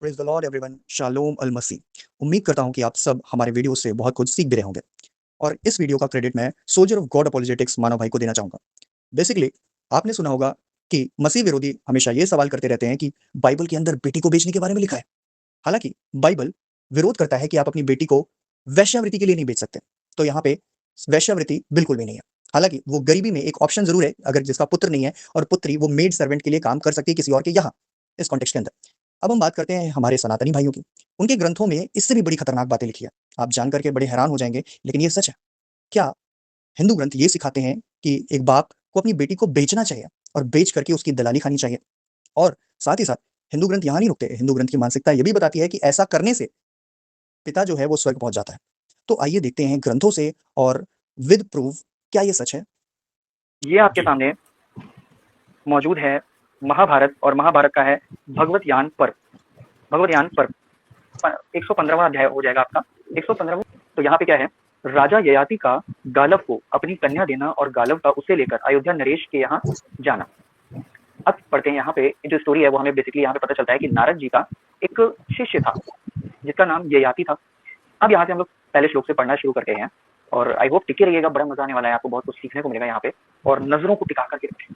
Praise the Lord everyone, शालोम अल मसी। उम्मीद करता हूं कि आप सब हमारे वीडियो से बहुत कुछ सीख भी रहे होंगे। और इस वीडियो का क्रेडिट मैं सोल्जर ऑफ गॉड अपोलोजेटिक्स मानव भाई को देना चाहूंगा। बेसिकली आपने सुना होगा कि मसीह विरोधी हमेशा ये सवाल करते रहते हैं कि बाइबल के अंदर बेटी को बेचने के बारे में लिखा है। हालांकि बाइबल विरोध करता है कि आप अपनी बेटी को वैश्यावृत्ति के लिए नहीं बेच सकते। तो यहाँ पे वैश्यावृत्ति बिल्कुल भी नहीं है। हालांकि वो गरीबी में एक ऑप्शन जरूर है, अगर जिसका पुत्र नहीं है और पुत्री, वो मेड सर्वेंट के लिए काम कर सकती है किसी और के यहाँ, इस कॉन्टेक्स्ट के अंदर। अब हम बात करते हैं हमारे सनातनी भाइयों की। उनके ग्रंथों में इससे भी बड़ी खतरनाक बातें लिखी है। आप जान करके बड़े हैरान हो जाएंगे, लेकिन ये सच है। क्या हिंदू ग्रंथ ये सिखाते हैं कि एक बाप को अपनी बेटी को बेचना चाहिए और बेच करके उसकी दलाली खानी चाहिए? और साथ ही साथ हिंदू ग्रंथ यहाँ नहीं रुकते। हिंदू ग्रंथ की मानसिकता ये भी बताती है कि ऐसा करने से पिता जो है वो स्वर्ग पहुंच जाता है। तो आइए देखते हैं ग्रंथों से और विद प्रूफ क्या ये सच है। ये आपके सामने मौजूद है महाभारत, और महाभारत का है भगवत यान पर्व 115वां अध्याय हो जाएगा आपका 115वां। तो यहाँ पे क्या है, राजा ययाति का गालव को अपनी कन्या देना और गालव का उसे लेकर अयोध्या नरेश के यहाँ जाना। अब पढ़ते हैं यहाँ पे जो स्टोरी है वो हमें बेसिकली यहाँ पे पता चलता है कि नारद जी का एक शिष्य था जिसका नाम ययाति था। अब यहाँ से हम लोग पहले श्लोक से पढ़ना शुरू करते हैं और आई होप टिके रहिएगा, बड़ा मजा आने वाला है, आपको बहुत कुछ सीखने को मिलेगा यहाँ पे। और नजरों को टिका करके रखें,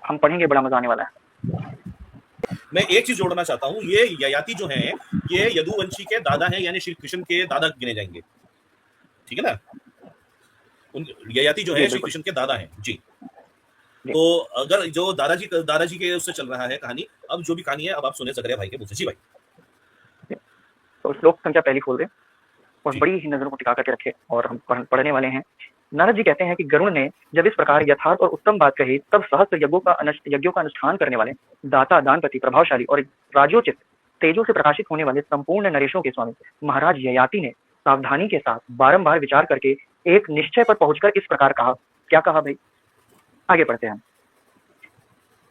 हम पढ़ेंगे, बड़ा मजा आने वाला है। मैं एक चीज जोड़ना चाहता हूँ, ये ययाति जो है ये यदुवंशी के दादा हैं, यानी श्री कृष्ण के दादा गिने जाएंगे, ठीक है ना। ययाति जो है श्री कृष्ण के दादा हैं जी। तो अगर जो दादाजी के उससे चल रहा है कहानी, अब जो भी कहानी है अब आप सुने जकरिया भाई के मुंह से। जी भाई। तो श्लोक संख्या पहली खोल दे और बड़ी ही नजरों को टिका करके रखे और हम पढ़ने वाले हैं। नारद जी कहते हैं कि गरुड़ ने जब इस प्रकार यथार्थ और उत्तम बात कही, तब सहस्त्र यज्ञों का अनुष्ठान करने वाले दाता, दानपति, प्रभावशाली और राजोचित तेजों से प्रकाशित होने वाले संपूर्ण नरेशों के स्वामी महाराज ययाति ने सावधानी के साथ बारंबार विचार करके एक निश्चय पर पहुंचकर इस प्रकार कहा। क्या कहा भाई, आगे पढ़ते हैं।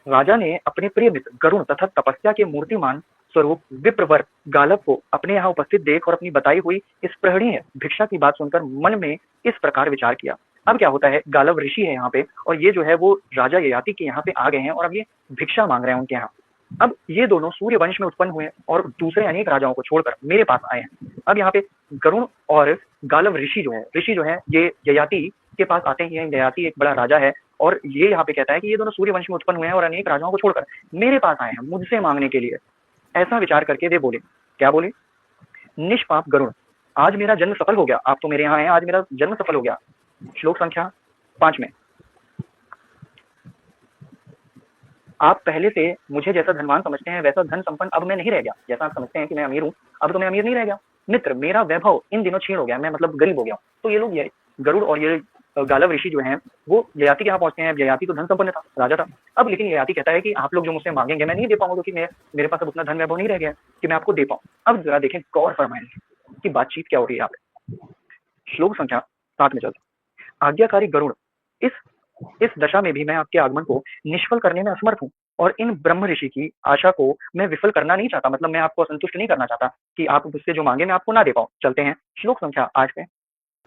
राजा ने अपने प्रिय मित्र गरुड़ तथा तपस्या के मूर्तिमान स्वरूप विप्रवर गालव को अपने यहाँ उपस्थित देख और अपनी बताई हुई इस प्रहणीय भिक्षा की बात सुनकर मन में इस प्रकार विचार किया। अब क्या होता है, गालव ऋषि है यहाँ पे और ये जो है वो राजा ययाति के यहाँ पे आ गए हैं और अब ये भिक्षा मांग रहे हैं उनके यहाँ। अब ये दोनों सूर्य वंश में उत्पन्न हुए और दूसरे अनेक राजाओं को छोड़कर मेरे पास आए हैं। अब यहाँ पे गरुड़ और गालव ऋषि जो है ये ययाति के पास आते ही हैं। ययाति एक बड़ा राजा है और ये यहाँ पे कहता है कि ये दोनों सूर्य वंश में उत्पन्न हुए हैं और अनेक राजाओं को छोड़कर मेरे पास आए हैं मुझसे मांगने के लिए। ऐसा विचार करके वे बोले, क्या बोले, निष्पाप गरुड़, आज मेरा जन्म सफल हो गया। आप तो मेरे यहाँ हैं, आज मेरा जन्म सफल हो गया। श्लोक संख्या 5 में, आप पहले से मुझे जैसा धनवान समझते हैं वैसा धन संपन्न अब मैं नहीं रह गया। जैसा आप समझते हैं कि मैं अमीर हूँ, अब तो मैं अमीर नहीं रह गया। मित्र, मेरा वैभव इन दिनों क्षीण हो गया, मैं मतलब गरीब हो गया। तो ये लोग, ये गरुड़ और ये गालव ऋषि जो हैं वो ययाति के यहाँ पहुंचते हैं। ययाति तो धन संपन्न था, राजा था। अब लेकिन ययाति कहता है कि आप लोग जो मुझसे मांगेंगे मैं नहीं दे पाऊंगा, क्योंकि मेरे पास अब उतना धन वैभव नहीं रह गया कि मैं आपको दे पाऊँ। अब जरा देखें, गौर फरमाएं कि बातचीत क्या हो रही है यहाँ पे। श्लोक संख्या 7 में चलते। आज्ञाकारी गरुड़, इस दशा में भी मैं आपके आगमन को निष्फल करने में असमर्थ हूँ और इन ब्रह्म ऋषि की आशा को मैं विफल करना नहीं चाहता। मतलब मैं आपको असंतुष्ट नहीं करना चाहता कि आप मुझसे जो मांगे मैं आपको ना दे पाऊँ। चलते हैं श्लोक संख्या 8 पे।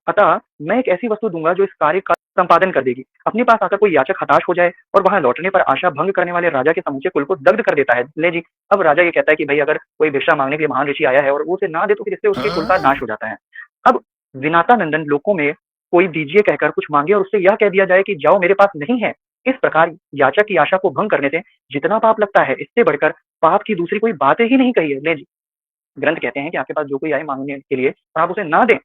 अतः मैं एक ऐसी वस्तु दूंगा जो इस कार्य का संपादन कर देगी। अपने पास आकर कोई याचक हताश हो जाए और वहां लौटने पर आशा भंग करने वाले राजा के समूचे कुल को दग्ध कर देता है। ले जी, अब राजा ये कहता है कि भाई अगर कोई भिक्षा मांगने के लिए महान ऋषि आया है और वो उसे ना दे तो फिर इससे उसके कुल का नाश हो जाता है। अब विनाता नंदन लोकों में कोई दीजिए कहकर कुछ मांगे और उससे यह कह दिया जाए कि जाओ मेरे पास नहीं है। इस प्रकार याचक की आशा को भंग करने से जितना पाप लगता है, इससे बढ़कर पाप की दूसरी कोई बात ही नहीं कही है। ले जी, ग्रंथ कहते हैं कि आपके पास जो कोई आए मांगने के लिए और आप उसे ना दें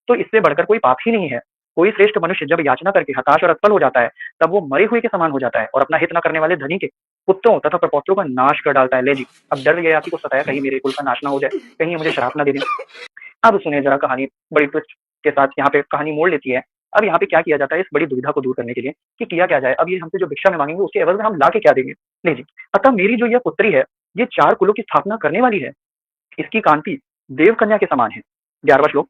तो इससे बढ़कर कोई पाप ही नहीं है। कोई श्रेष्ठ मनुष्य जब याचना करके हताश और असफल हो जाता है तब वो मरे हुए के समान हो जाता है और अपना हित न करने वाले धनी के पुत्रों तथा प्रपौत्रों का नाश कर डालता है। ले जी, अब डर ययाति को सताया, कहीं मेरे कुल का नाश ना हो जाए, कहीं ये मुझे श्राप ना दे दें। अब सुने जरा कहानी, बड़ी ट्विस्ट के साथ यहाँ पे कहानी मोड़ लेती है। अब यहाँ पे क्या किया जाता है इस बड़ी दुविधा को दूर करने के लिए कि किया क्या जाए। अब ये हमसे जो भिक्षा में मांगेंगे उसके एवज में हम ला के क्या देंगे। ले जी, अतः मेरी जो यह पुत्री है ये 4 कुलों की स्थापना करने वाली है। इसकी कांति देव कन्या के समान है। 11वां श्लोक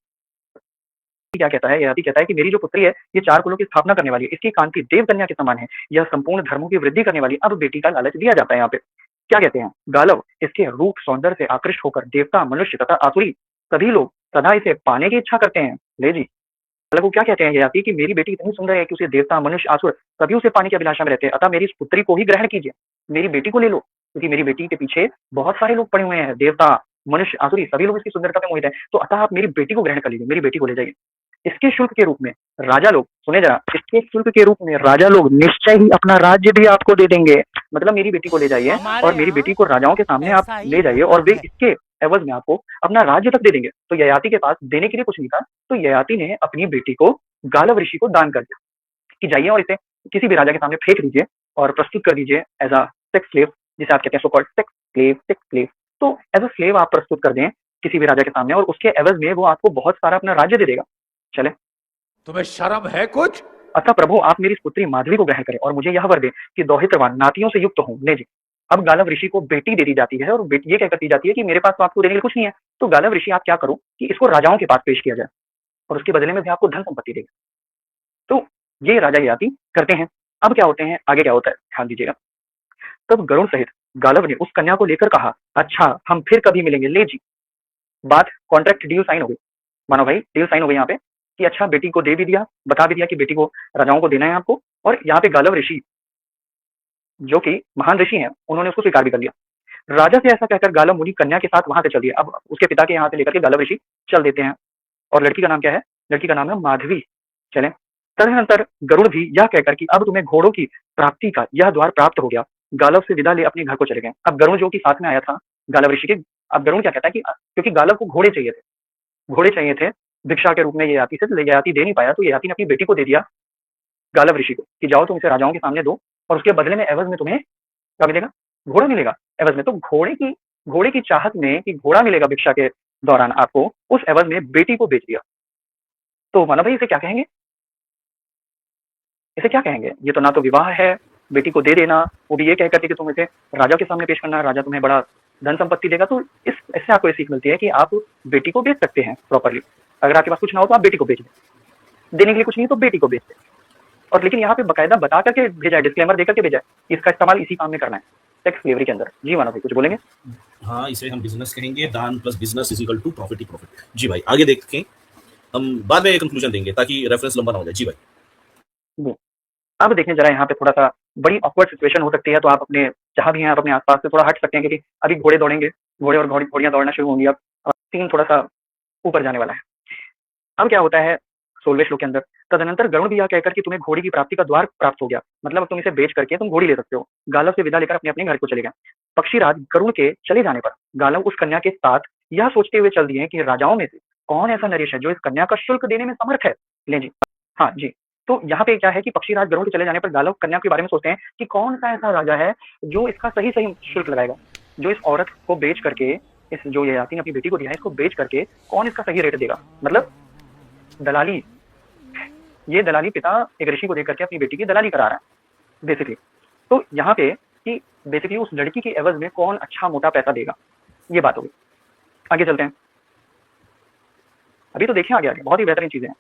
क्या कहता है, ययाति कहता है कि मेरी जो पुत्री है ये 4 कुलों की स्थापना करने वाली है, इसकी कांति देव कन्या के समान है, यह संपूर्ण धर्मों की वृद्धि करने वाली। अब बेटी का लालच दिया जाता है यहाँ पे। क्या कहते हैं, गालव इसके रूप सौंदर्य से आकृष्ट होकर देवता, मनुष्य तथा आसुरी सभी लोग सदा इसे पाने की इच्छा करते हैं। ले जी, गालव को क्या कहते हैं ययाति कि मेरी बेटी इतनी सुंदर है कि उसे देवता, मनुष्य, आसुर सभी उसे पाने की अभिलाषा में रहते हैं। अतः मेरी इस पुत्री को ही ग्रहण कीजिए, मेरी बेटी को ले लो। क्योंकि मेरी बेटी के पीछे बहुत सारे लोग पड़े हुए हैं, देवता, मनुष्य, आसुरी, सभी लोग इसकी सुंदरता में मोहित हैं। तो अतः आप मेरी बेटी को ग्रहण कर लीजिए, मेरी बेटी को ले जाइए। इसके शुल्क के रूप में राजा लोग, सुने जरा, इसके शुल्क के रूप में राजा लोग निश्चय ही अपना राज्य भी आपको दे देंगे। मतलब मेरी बेटी को ले जाइए और मेरी बेटी को राजाओं के सामने आप ले जाइए और वे इसके एवज में आपको अपना राज्य तक दे देंगे। तो ययाति के पास देने के लिए कुछ नहीं था, तो ययाति ने अपनी बेटी को गालव ऋषि को दान कर दिया कि जाइए और इसे किसी भी राजा के सामने फेंक दीजिए और प्रस्तुत कर दीजिए एज अ सेक्स स्लेव, जिसे आप कहते हैं सो कॉल्ड सेक्स स्लेव। तो एज अ स्लेव आप प्रस्तुत कर दें किसी भी राजा के सामने और उसके एवज में वो आपको बहुत सारा अपना राज्य दे देगा। चले, तुम्हें शर्म है कुछ? अतः प्रभु आप मेरी पुत्री माधवी को ग्रहण करें और मुझे यह वर दें कि दौहित्रवान नातियों से युक्त हूँ। ले जी, अब गालव ऋषि को बेटी दे दी जाती है और ये क्या करती जाती है कि मेरे पास तो आपको देने के लिए कुछ नहीं है, तो गालव ऋषि आप क्या करो कि इसको राजाओं के पास पेश किया जाए और उसके बदले में भी आपको धन संपत्ति देगा। तो ये राजा ययाति करते हैं। अब क्या होते हैं, आगे क्या होता है, ध्यान दीजिएगा। तब गरुड़ सहित गालव ने उस कन्या को लेकर कहा, अच्छा हम फिर कभी मिलेंगे। ले जी, बात कॉन्ट्रैक्ट डील साइन हो गई, मानो भाई डील साइन हो गई यहाँ पे कि अच्छा बेटी को दे भी दिया, बता भी दिया कि बेटी को राजाओं को देना है आपको। और यहाँ पे गालव ऋषि जो कि महान ऋषि हैं, उन्होंने उसको स्वीकार भी कर लिया। राजा से ऐसा कहकर गालव मुनि कन्या के साथ वहां से चल दिए। अब उसके पिता के यहाँ से लेकर के गालव ऋषि चल देते हैं और लड़की का नाम क्या है, लड़की का नाम है माधवी। चले, तदनंतर गरुड़ भी यह कहकर कि अब तुम्हें घोड़ों की प्राप्ति का यह द्वार प्राप्त हो गया, गालव से विदा ले अपने घर को चले गए। अब गरुड़ जो कि साथ में आया था गालव ऋषि के, अब गरुड़ क्या कहता है कि क्योंकि गालव को घोड़े चाहिए थे भिक्षा के रूप में ययाति से, ययाति दे नहीं पाया तो ययाति ने अपनी बेटी को दे दिया गालव ऋषि को कि जाओ तुम इसे राजाओं के सामने दो और उसके बदले में एवज में तुम्हें क्या मिलेगा, घोड़ा मिलेगा एवज में। तो घोड़े की चाहत में कि घोड़ा मिलेगा भिक्षा के दौरान आपको, उस एवज में बेटी को बेच दिया। तो मानो भाई इसे क्या कहेंगे, ये तो ना तो विवाह है, बेटी को दे देना, वो भी ये कह करके कि तुम इसे राजा के सामने पेश करना, राजा तुम्हें बड़ा धन संपत्ति देगा। तो इससे आपको ये सीख मिलती है कि आप बेटी को बेच सकते हैं प्रॉपरली। अगर आपके पास कुछ ना हो तो आप बेटी को बेच दें, देने के लिए कुछ नहीं तो बेटी को बेच दें। और लेकिन यहाँ पे बकायदा बता करके भेजा है, डिस्क्लेमर देकर के भेजा है, इसका इस्तेमाल इसी काम में करना है, सेक्स स्लेवरी के अंदर। जी मानो भाई कुछ बोलेंगे? हाँ, इसे हम बिजनेस कहेंगे, दान plus business is equal to profit ही प्रॉफिट। जी भाई आगे देखें, हम बाद में कंक्लूजन देंगे ताकि रेफरेंस लंबा ना हो जाए। जी भाई अब देखें जरा, यहाँ पे थोड़ा सा बड़ी ऑकवर्ड सिचुएशन हो सकती है, तो आप अपने जहां भी हैं आप अपने आसपास से थोड़ा हट सकते हैं, क्योंकि अभी घोड़े दौड़ेंगे, घोड़े और घोड़ियां दौड़ना शुरू होंगी। अब सीन थोड़ा सा ऊपर जाने वाला है। अब क्या होता है 16वें श्लोक के अंदर, तदनंतर गरुड़ भी यह कहकर कि तुम्हें घोड़ी की प्राप्ति का द्वार प्राप्त हो गया, मतलब अब तुम इसे बेच करके तुम घोड़ी ले सकते हो। गालव से विदा लेकर अपने अपने घर को चले गए। पक्षीराज गरुड़ के चले जाने पर गालव उस कन्या के साथ यह सोचते हुए चल दिए कि राजाओं में से कौन ऐसा नरेश है जो इस कन्या का शुल्क देने में समर्थ है। ले जी, हाँ जी। तो यहाँ पे क्या है कि पक्षीराज गरुड़ के चले जाने पर गालव कन्या के बारे में सोचते हैं कि कौन सा ऐसा राजा है जो इसका सही शुल्क लगाएगा, जो इस औरत को बेच करके, इस जो ययाति ने अपनी बेटी को दिया है, इसको बेच करके कौन इसका सही रेट देगा। मतलब दलाली, ये दलाली पिता एक ऋषि को देकर के अपनी बेटी की दलाली करा रहा है बेसिकली। तो यहाँ पे कि बेसिकली उस लड़की के एवज में कौन अच्छा मोटा पैसा देगा, ये बात होगी। आगे चलते हैं, अभी तो देखें आगे बहुत ही बेहतरीन चीजें हैं।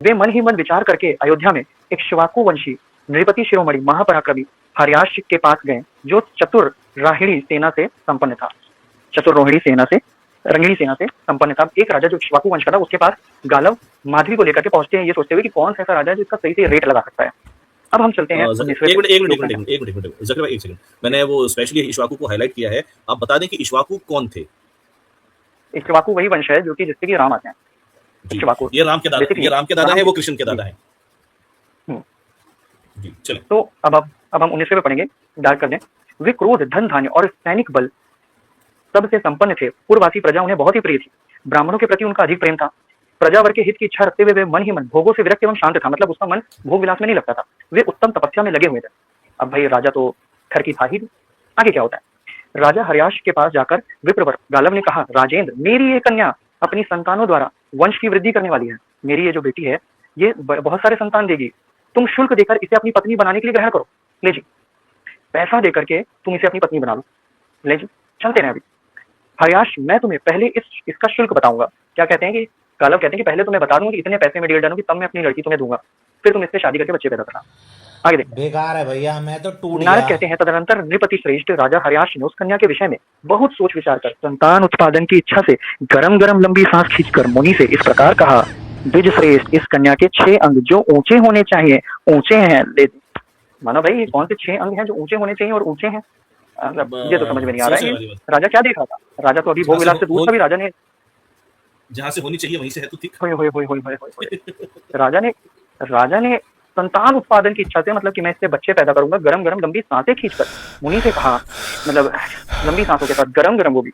वे मन ही मन विचार करके अयोध्या में एक शिवाकु वंशी नृपति शिरोमणि महापराक्रमी हर्याश के पास गए, जो चतुर्राहिणी सेना से संपन्न था। रंगिणी सेना से संपन्न था। एक राजा जो शिवाकु वंश का था, उसके पास गालव माधवी को लेकर के पहुंचते हैं, ये सोचते हुए कि कौन सा ऐसा राजा है जो इसका सही से रेट लगा सकता है। अब हम चलते हैं एक मिनट जकरिया, एक सेकंड, मैंने वो स्पेशली इक्ष्वाकु को हाईलाइट किया है। आप बता दें कि इक्ष्वाकु कौन थे? इक्ष्वाकु वही वंश है जो कि जिससे कि राम आते हैं। ये राम के दादा है, वो कृष्ण के दादा है। जी चलें। तो अब हम 19वें पे पढ़ेंगे, डार्क कर दें। वे क्रोध, धन, धान्य और सैनिक बल सबसे संपन्न थे। पूर्ववासी प्रजा उन्हें बहुत ही प्रिय थी। ब्राह्मणों के प्रति उनका अधिक प्रेम था। प्रजावर के हित की इच्छा रखते हुए वे मन ही मन भोगों से विरक्त एवं शांत था, मतलब उसका मन भोग विलास में नहीं लगता था। वे उत्तम तपस्या में लगे हुए थे। अब भाई राजा तो घर की था ही। आगे क्या होता है, राजा हर्याश के पास जाकर विप्रवर गालव ने कहा, राजेंद्र मेरी ये कन्या अपनी संतानों द्वारा वंश की वृद्धि करने वाली है। मेरी ये जो बेटी है ये बहुत सारे संतान देगी। तुम शुल्क देकर इसे अपनी पत्नी बनाने के लिए ग्रहण करो। ले जी, पैसा देकर के तुम इसे अपनी पत्नी बना लो। ले जी, चलते रहे। अभी हर्याश, मैं तुम्हें पहले इसका शुल्क बताऊंगा। क्या कहते हैं कि गालव कहते हैं कि पहले तुम्हें बता दूंगा कि इतने पैसे में डील डालूंगी, तब मैं अपनी लड़की तुम्हें दूंगा, फिर तुम इससे शादी करके बच्चे पैदा करना। आगे देखो, बेकार है भैया, मैं तो टूट नारद गया। कहते हैं, तदनंतर नृपति श्रेष्ठ राजा हर्याश ने उस कन्या के विषय में बहुत सोच विचार कर संतान उत्पादन की इच्छा से गरम गरम लंबी सांस खींचकर मुनि से इस प्रकार कहा, द्विज श्रेष्ठ, इस कन्या के 6 अंग जो ऊंचे होने चाहिए ऊंचे हैं। मानो भाई ये कौन से 6 अंग हैं जो ऊंचे होने चाहिए और ऊंचे हैं? मतलब ये तो समझ में नहीं आ रहा है। समझने ये वाली बात। राजा क्या देख रहा था? राजा तो अभी जहाँ भोग से विलास से दूर हो था, भी राजा ने जहाँ से होनी चाहिए वहीं से है, तो ठीक। होए होए होए होए होए होए। राजा ने संतान उत्पादन की इच्छा से, मतलब कि मैं इससे बच्चे पैदा करूंगा, गरम गरम लंबी सांसें खींचकर मुनि से कहा, मतलब लंबी सांसों के साथ गरम गरम, वो भी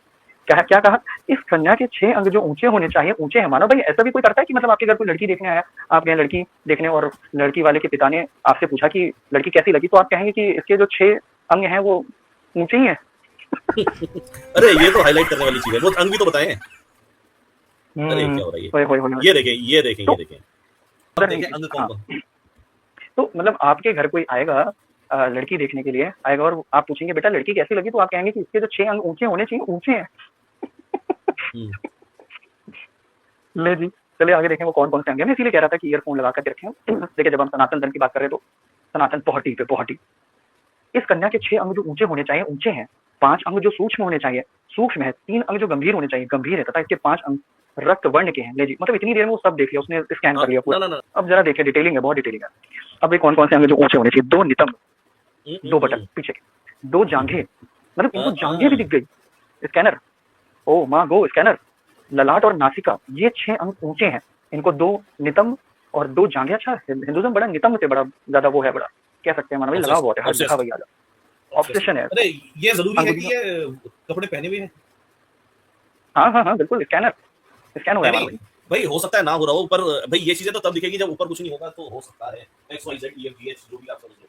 क्या क्या कहा, इस कन्या के 6 अंग जो ऊंचे होने चाहिए ऊंचे हैं। मानो भाई ऐसा भी कोई करता है कि मतलब आपके घर कोई लड़की देखने आया, आप गए लड़की देखने और लड़की वाले के पिता ने आपसे पूछा कि लड़की कैसी लगी, तो आप कहेंगे कि इसके जो 6 अंग हैं वो ऊंचे ही हैं? अरे ये तो हाईलाइट करने वाली चीज है, वो अंग भी तो बताए हैं। अरे क्या हो रहा है होए होए होए। ये देखें, ये देखें, ये देखें, अब अगर देखें अंग कौन कौन। तो मतलब आपके घर कोई आएगा लड़की देखने के लिए आएगा और आप पूछेंगे बेटा लड़की कैसी लगी, तो आप कहेंगे कि इसके जो 6 अंग ऊंचे होने चाहिए ऊंचे हैं। ले जी, चलिए आगे देखें वो कौन कौन से अंग हैं। मैं इसीलिए कह रहा था कि ईयरफोन लगा कर रखें। देखिए जब हम सनातन धर्म की बात कर रहे हैं तो सनातन पोहटी। इस कन्या के 6 अंग जो ऊंचे होने चाहिए ऊंचे हैं, 5 अंग जो सूक्ष्म होने चाहिए सूक्ष्म है, 3 अंग जो गंभीर होने चाहिए गंभीर है, तथा इसके 5 अंग रक्त वर्ण के हैं। ले जी, मतलब इतनी देर में वो सब देख लिया उसने, स्कैन कर लिया पूरा। ना अब जरा देखिए, डिटेलिंग है, बहुत डिटेलिंग है। अब ये कौन कौन से अंग जो ऊंचे होने चाहिए? 2 नितंब, 2 बटन पीछे के, 2 जांघें, मतलब इनको जांघें भी दिख गई। स्कैनर, ओ माँ गो स्कैनर, ललाट और नासिका, ये 6 अंग ऊंचे हैं, इनको 2 नितंब और 2 जांघें। अच्छा, हिंदुइज्म बड़ा नितंब से बड़ा ज्यादा वो है, बड़ा कह सकते हैं मानो भाई, लगाव बहुत है, हर जगह वही आजा ऑब्सेशन है। अरे ये जरूरी है कि ये कपड़े पहने हुए हैं? हाँ बिल्कुल, स्कैन हो रहा है भाई हो सकता है ना हो रहा हो, पर भाई ये चीजें तो तब दिखेगी जब ऊपर कुछ नहीं होगा, तो हो सकता है X Y Z E F G H जो भी आप समझ लो।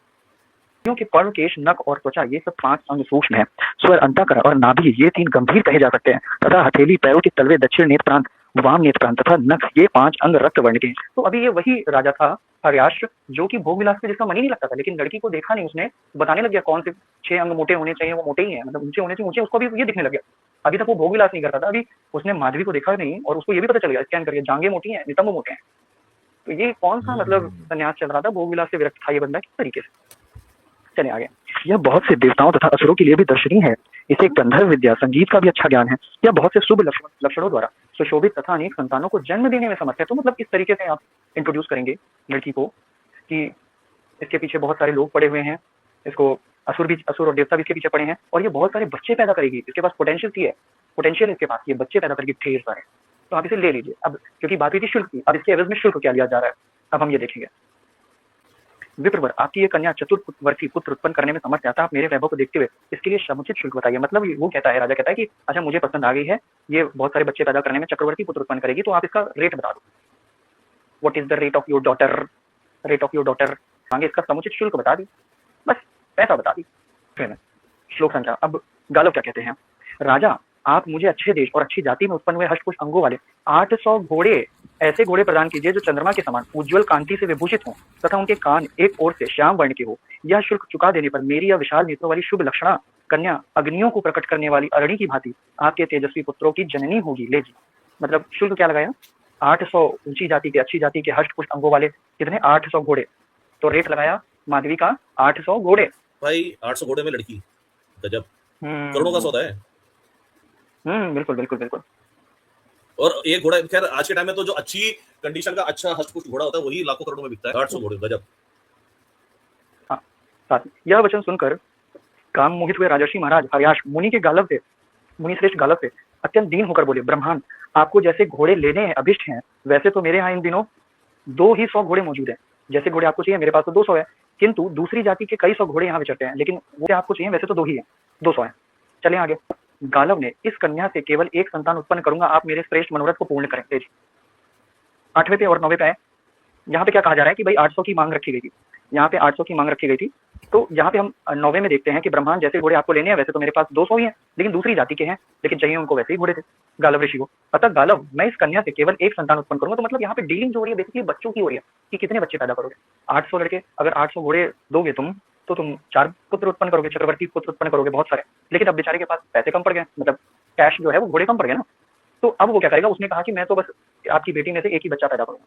क्योंकि पर्ण, केश, नख और त्वचा ये सब 5 अंग सूक्ष्म है। स्वर, अंतःकर और नाभि ये 3 गंभीर कहे जा सकते हैं, तथा हथेली, पैरों के तलवे, दक्षिण नेत्र प्रांत, वाम नेत्र प्रांत तथा नख ये 5 अंग रक्त वर्ण के। तो अभी ये वही राजा था हर्याश, जो कि भोग विलास में जिसका मन ही नहीं लगता था, लेकिन लड़की को देखा नहीं उसने, बताने लग गया कौन से 6 अंग मोटे होने चाहिए, वो मोटे ही है, मतलब ऊंचे होने चाहिए ऊंचे, उसको भी ये दिखने लग गया। अभी तक वो भोग विलास नहीं करता था, अभी उसने माधवी को देखा नहीं और उसको ये भी पता चल गया स्कैन करके जांघें मोटी हैं, नितंब मोटे हैं। तो ये कौन सा मतलब संन्यास चल रहा था? भोग विलास से विरक्त था ये बंदा किस तरीके से। चले आगे। यह बहुत से देवताओं तथा असुरों के लिए भी दर्शनीय है। इसे गंधर्व विद्या, संगीत का भी अच्छा ज्ञान है। यह बहुत से शुभ लक्षणों द्वारा सुशोभित तथा अनेक संतानों को जन्म देने में समर्थ है। तो मतलब इस तरीके से आप इंट्रोड्यूस करेंगे लड़की को कि इसके पीछे बहुत सारे लोग पड़े हुए हैं, इसको असुर और देवता भी इसके पीछे पड़े हैं, और ये बहुत सारे बच्चे पैदा करेगी, इसके पास पोटेंशियल इसके पास, ये बच्चे पैदा करेगी ढेर सारे। तो आप इसे ले लीजिए। अब क्योंकि बात हुई थी शुल्क की, अब इसके एवज में शुल्क क्या लिया जा रहा है, अब हम ये देखेंगे। विप्रवर, आपकी ये कन्या चतुर्वर्षी पुत्र उत्पन्न करने में समर्थ आता, आप मेरे वैभव को देखते हुए इसके लिए समुचित शुल्क बताइए। मतलब वो कहता है, राजा कहता है कि अच्छा मुझे पसंद आ गई है, ये बहुत सारे बच्चे पैदा करने में चक्रवर्ती पुत्र उत्पन्न करेगी, तो आप इसका रेट बता दो। What is the rate of your daughter, आगे इसका समुचित शुल्क बता दी, बस पैसा बता दी। श्लोक संख्या। अब गालव क्या कहते हैं? राजा, आप मुझे अच्छे देश और अच्छी जाति में उत्पन्न हुए हष्टपुष्ट अंगों वाले 800 घोड़े, ऐसे घोड़े प्रदान कीजिए जो चंद्रमा के समान उज्जवल कांति से विभूषित हों तथा उनके कान एक ओर से श्याम वर्ण के हो। यह शुल्क चुका देने पर मेरी यह विशाल नेत्रों वाली शुभ लक्षणा कन्या अग्नियों को प्रकट करने वाली अरणी की भांति आपके तेजस्वी पुत्रों की जननी होगी। ले जी, मतलब शुल्क क्या लगाया? 800 ऊंची जाति के, अच्छी जाति के हष्टपुष्ट अंगों वाले कितने? 800 घोड़े। तो रेट लगाया माधवी का 800 घोड़े। भाई 800 घोड़े में लड़की, गजब, करोड़ों का सौदा है। बिल्कुल। और एक घोड़ा, खैर आज के टाइम में तो जो अच्छी कंडीशन का अच्छा हष्टपुष्ट घोड़ा होता है वही लाखों करोड़ों में बिकता है। 800 घोड़े, गजब। हाँ, यह वचन सुनकर काम मोहित हुए राजर्षि महाराज हर्याश मुनि श्रेष्ठ गालव से अत्यंत दीन होकर बोले, ब्रह्मांड, आपको जैसे घोड़े लेने हैं अभिष्ट हैं, वैसे तो मेरे यहाँ इन दिनों 200 घोड़े मौजूद हैं। जैसे घोड़े आपको चाहिए, मेरे पास तो 200 है, किंतु दूसरी जाति के कई सौ घोड़े यहाँ विचरते हैं, लेकिन वो आपको चाहिए वैसे तो 2 ही है, 200 है। चले आगे। गालव ने, इस कन्या से केवल एक संतान उत्पन्न करूंगा, आप मेरे श्रेष्ठ मनोरथ को पूर्ण करें। 8वें पे और 9वें पे आए। यहाँ पे क्या कहा जा रहा है कि भाई 800 की मांग रखी गई थी, यहाँ पे 800 की मांग रखी गई थी। तो यहाँ पे हम 9वें में देखते हैं कि ब्रह्मांड, जैसे घोड़े आपको लेने हैं वैसे तो मेरे पास 200 ही हैं, लेकिन दूसरी जाति के हैं, लेकिन चाहिए उनको वैसे ही घोड़े थे गालव ऋषि को। अतः गालव, मैं इस कन्या से केवल एक संतान उत्पन्न करूंगा। तो मतलब यहाँ पे डीलिंग जो हो रही है बेसिकली बच्चों की हो रही है कि कितने बच्चे पैदा करोगे। 800 लड़के, अगर 800 घोड़े दोगे तुम, तो तुम 4 पुत्र उत्पन्न करोगे, चक्रवर्ती पुत्र उत्पन्न करोगे, बहुत सारे। लेकिन अब बेचारे के पास पैसे कम पड़ गए, मतलब कैश जो है वो घोड़े कम पड़ गए ना। तो अब वो क्या करेगा? उसने कहा कि मैं तो बस आपकी बेटी में से एक ही बच्चा पैदा करूंगा।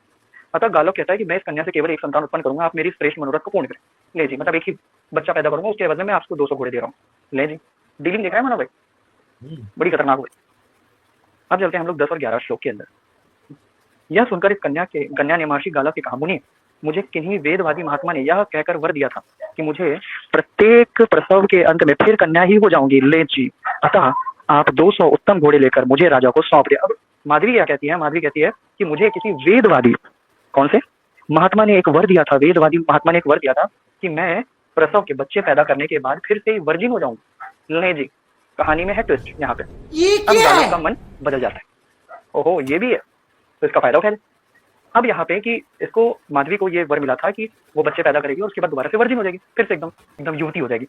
अतः गालव कहता है कि मैं इस कन्या से केवल एक संतान उत्पन्न करूंगा, आप मेरी श्रेष्ठ मनोरथ को पूर्ण करें। ले जी, मतलब एक ही बच्चा पैदा करूंगा, उसके एवज में मैं आपको 200 घोड़े दे रहा हूँ। ले जी, डीलिंग देखा है मानो भाई, बड़ी खतरनाक हुई। अब चलते हैं हम लोग 10 और 11 श्लोक के अंदर। यह सुनकर इस कन्या ने महर्षि गालव से कहा, मुनि, मुझे किन्हीं वेदवादी महात्मा ने यह कहकर वर दिया था कि मुझे प्रत्येक प्रसव के अंत में फिर कन्या ही हो जाऊंगी। ले जी, अतः आप 200 उत्तम घोड़े लेकर मुझे राजा को सौंप दे। अब माधवी क्या कहती है? माधवी कहती है कि मुझे किसी वेदवादी, कौन से महात्मा ने एक वर दिया था, वेदवादी महात्मा ने एक वर दिया था कि मैं प्रसव के बच्चे पैदा करने के बाद फिर से वर्जिन हो जाऊंगी। ले जी, कहानी में है ट्विस्ट यहाँ पे। अब गालों का मन बदल जाता है, ओहो ये भी है, तो इसका फायदा उठा ले। अब यहाँ पे कि इसको, माधवी को ये वर मिला था कि वो बच्चे पैदा करेगी और उसके बाद दोबारा से वर्जिन हो जाएगी, फिर से एकदम एकदम युवती हो जाएगी।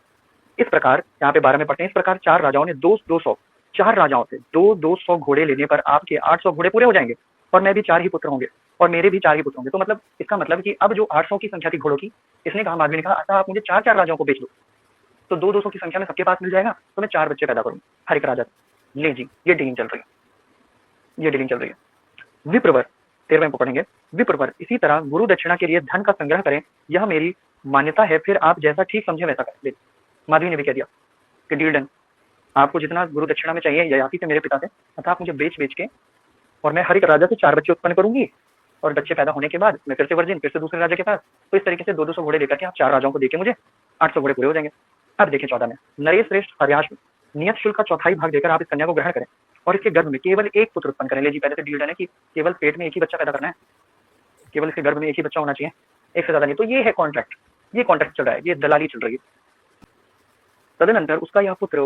इस प्रकार यहाँ पे 12 में पढ़ते हैं, इस प्रकार 4 राजाओं ने 200 4 राजाओं से 200 घोड़े लेने पर आपके 800 घोड़े पूरे हो जाएंगे और मैं भी 4 ही पुत्र होंगे और मेरे भी 4 ही पुत्र होंगे। तो मतलब इसका मतलब कि अब जो 800 की संख्या थी घोड़ों की, इसने कहा, माधवी ने कहा, अच्छा आप मुझे 4 राजाओं को बेच दो तो 200 की संख्या में सबके पास मिल जाएगा, तो मैं 4 बच्चे पैदा करूंगा हर एक राजा। ले जी, ये डीलिंग चल रही है, ये डीलिंग चल रही है। विप्रवर 13वें को पढ़ेंगे। विप्रवर, इसी तरह गुरु दक्षिणा के लिए धन का संग्रह करें, यह मेरी मान्यता है, फिर आप जैसा ठीक समझे वैसा करें। माधवी ने भी कह दिया कि डील डन, आपको जितना गुरु दक्षिणा में चाहिए ययाति से मेरे पिता से, अतः आप मुझे बेच के और मैं हर एक राजा से 4 बच्चे उत्पन्न करूंगी और बच्चे पैदा होने के बाद मैं फिर से वर्जिन, फिर से दूसरे राजा के पास। तो इस तरीके से 200 घोड़े लेकर के आप 4 राजाओं को देके मुझे 800 घोड़े पूरे हो जाएंगे। अब देखें 14 में, नरेश श्रेष्ठ हर्याश में नियत शुल्क का चौथाई भाग देकर आप इस कन्या को ग्रहण करें और इसके गर्भ में केवल एक पुत्र उत्पन्न करें। ले जी, पहले से डील डन है कि केवल पेट में एक ही बच्चा पैदा करना है, केवल इसके गर्भ में एक ही बच्चा होना चाहिए, एक से ज्यादा नहीं। तो ये है कॉन्ट्रैक्ट, ये कॉन्ट्रैक्ट चल रहा है, ये दलाली चल रही है। तदनंतर उसका यह पुत्र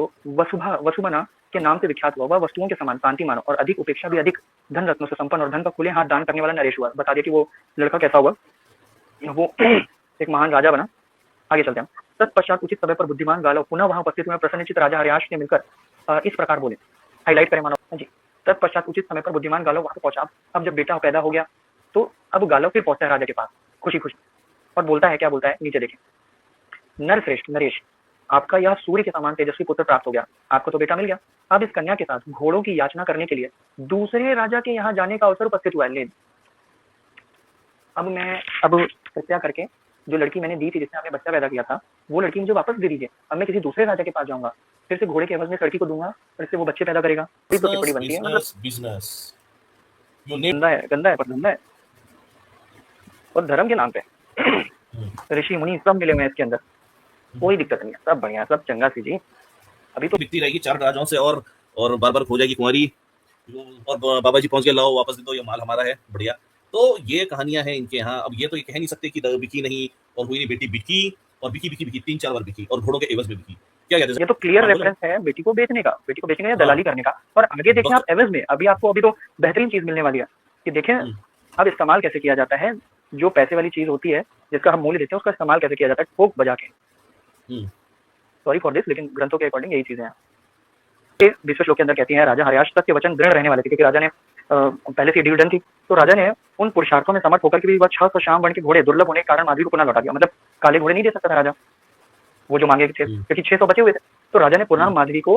वसुमना के नाम से विख्यात हुआ, वह वस्तुओं के समान शांति मानो और अधिक उपेक्षा भी अधिक धन रत्नों से संपन्न और धन का खुले हाथ दान करने वाला नरेश हुआ। बता दिया कि वो लड़का कैसा हुआ, वो एक महान राजा बना। आगे चलते हैं। तत्पश्चात उचित समय पर बुद्धिमान गालव पुनः वहां उपस्थित हुए प्रसन्नचित राजा हर्याश से मिलकर इस प्रकार बोले, हाईलाइट करें मानो जी। तत्पश्चात उचित समय पर बुद्धिमान गालव वहां पहुंचा। अब जब बेटा पैदा हो गया तो अब गालव फिर पहुंचता है राजा के पास खुशी खुशी और बोलता है, क्या बोलता है नीचे देखें। नरश्रेष्ठ नरेश, आपका यह सूर्य के समान तेजस्वी पुत्र प्राप्त हो गया, आपको तो बेटा मिल गया। अब इस कन्या के साथ घोड़ों की याचना करने के लिए दूसरे राजा के यहाँ जाने का अवसर उपस्थित हुआ है। अब कृपया करके जो लड़की मैंने दी थी, जिसने आपने बच्चा पैदा किया था, वो लड़की मुझे वापस दे दीजिए। अब मैं किसी दूसरे राजा के पास जाऊंगा, फिर से घोड़े के एवज में लड़की को दूंगा और इससे वो बच्चे पैदा करेगा। तो टिप्पणी बनती है, मतलब गंदा है पर धंधा है और धर्म के नाम पे ऋषि मुनि सब मिले हुए हैं इसके अंदर, कोई दिक्कत नहीं है, सब बढ़िया, सब चंगा सी जी। अभी तो दिखती रहेगी 4 राजाओं से और बार बार खो जाएगी कुंवारी और बाबा जी पहुंच गए, लाओ वापस दे दो, ये माल हमारा है, बढ़िया। तो ये कहानियां हैं इनके यहाँ। अब ये तो ये कह नहीं सकते कि बिकी नहीं और हुई नहीं, बेटी बिकी और बिकी 3-4 बार बिकी और घोड़ों के एवज में बिकी। क्या कहते हैं? ये तो क्लियर रेफरेंस है बेटी को बेचने का या दलाली करने का। और आगे देखें आप एवज में, अभी तो बेहतरीन चीज मिलने वाली है कि देखें अब इस्तेमाल कैसे किया जाता है, जो पैसे वाली चीज होती है जिसका हम मूल्य देते हैं, उसका इस्तेमाल कैसे किया जाता है, ठोक बजा के। सॉरी फॉर दिस, लेकिन ग्रंथों के अकॉर्डिंग यही चीजें हैं। 20वें श्लोक के अंदर कहती है, राजा हर्याश तक के वचन दृढ़ रहने वाले थे, क्योंकि राजा ने पहले से डील डन थी, तो राजा ने उन पुरुषार्थों में समर्थ होकर के भी वह 600 श्याम वर्ण के घोड़े दुर्लभ होने के कारण माधवी को पुनः लौटा दिया। मतलब काले घोड़े नहीं दे सकता था राजा, वो जो मांगे थे, क्योंकि 600 बचे हुए थे, तो राजा ने पुनः माधवी को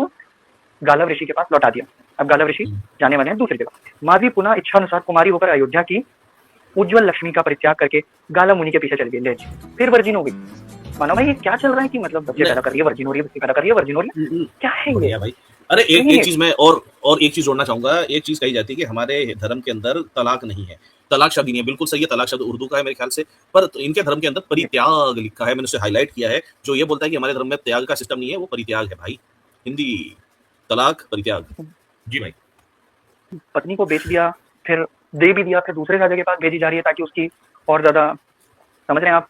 गालव ऋषि के पास लौटा दिया। अब गालव ऋषि जाने वाले हैं दूसरी जगह। माधवी पुनः इच्छा अनुसार कुमारी होकर अयोध्या की उज्जवल लक्ष्मी का परित्याग करके गालव मुनि के पीछे चल गई। फिर वर्जिन हो गई। मानो भाई ये क्या चल रहा है कि मतलब बच्चे पैदा कर रही है, वर्जिन हो रही है, बच्चे पैदा कर रही है, वर्जिन हो रही है, क्या है ये भाई? अरे एक चीज मैं और एक चीज जोड़ना चाहूंगा। एक चीज कही जाती है कि हमारे धर्म के अंदर तलाक नहीं है, तलाक शब्द नहीं है, बिल्कुल सही है, तलाक शब्द उर्दू का है मेरे ख्याल से, पर इनके धर्म के अंदर परित्याग लिखा है, मैंने उसे हाईलाइट किया है, जो ये बोलता है कि हमारे धर्म में त्याग का सिस्टम नहीं है, वो परित्याग है भाई। हिंदी तलाक परित्याग। जी भाई, पत्नी को बेच दिया, फिर दे भी दिया, फिर दूसरे राजा के पास भेजी जा रही है ताकि उसकी और ज्यादा, समझ रहे हैं आप,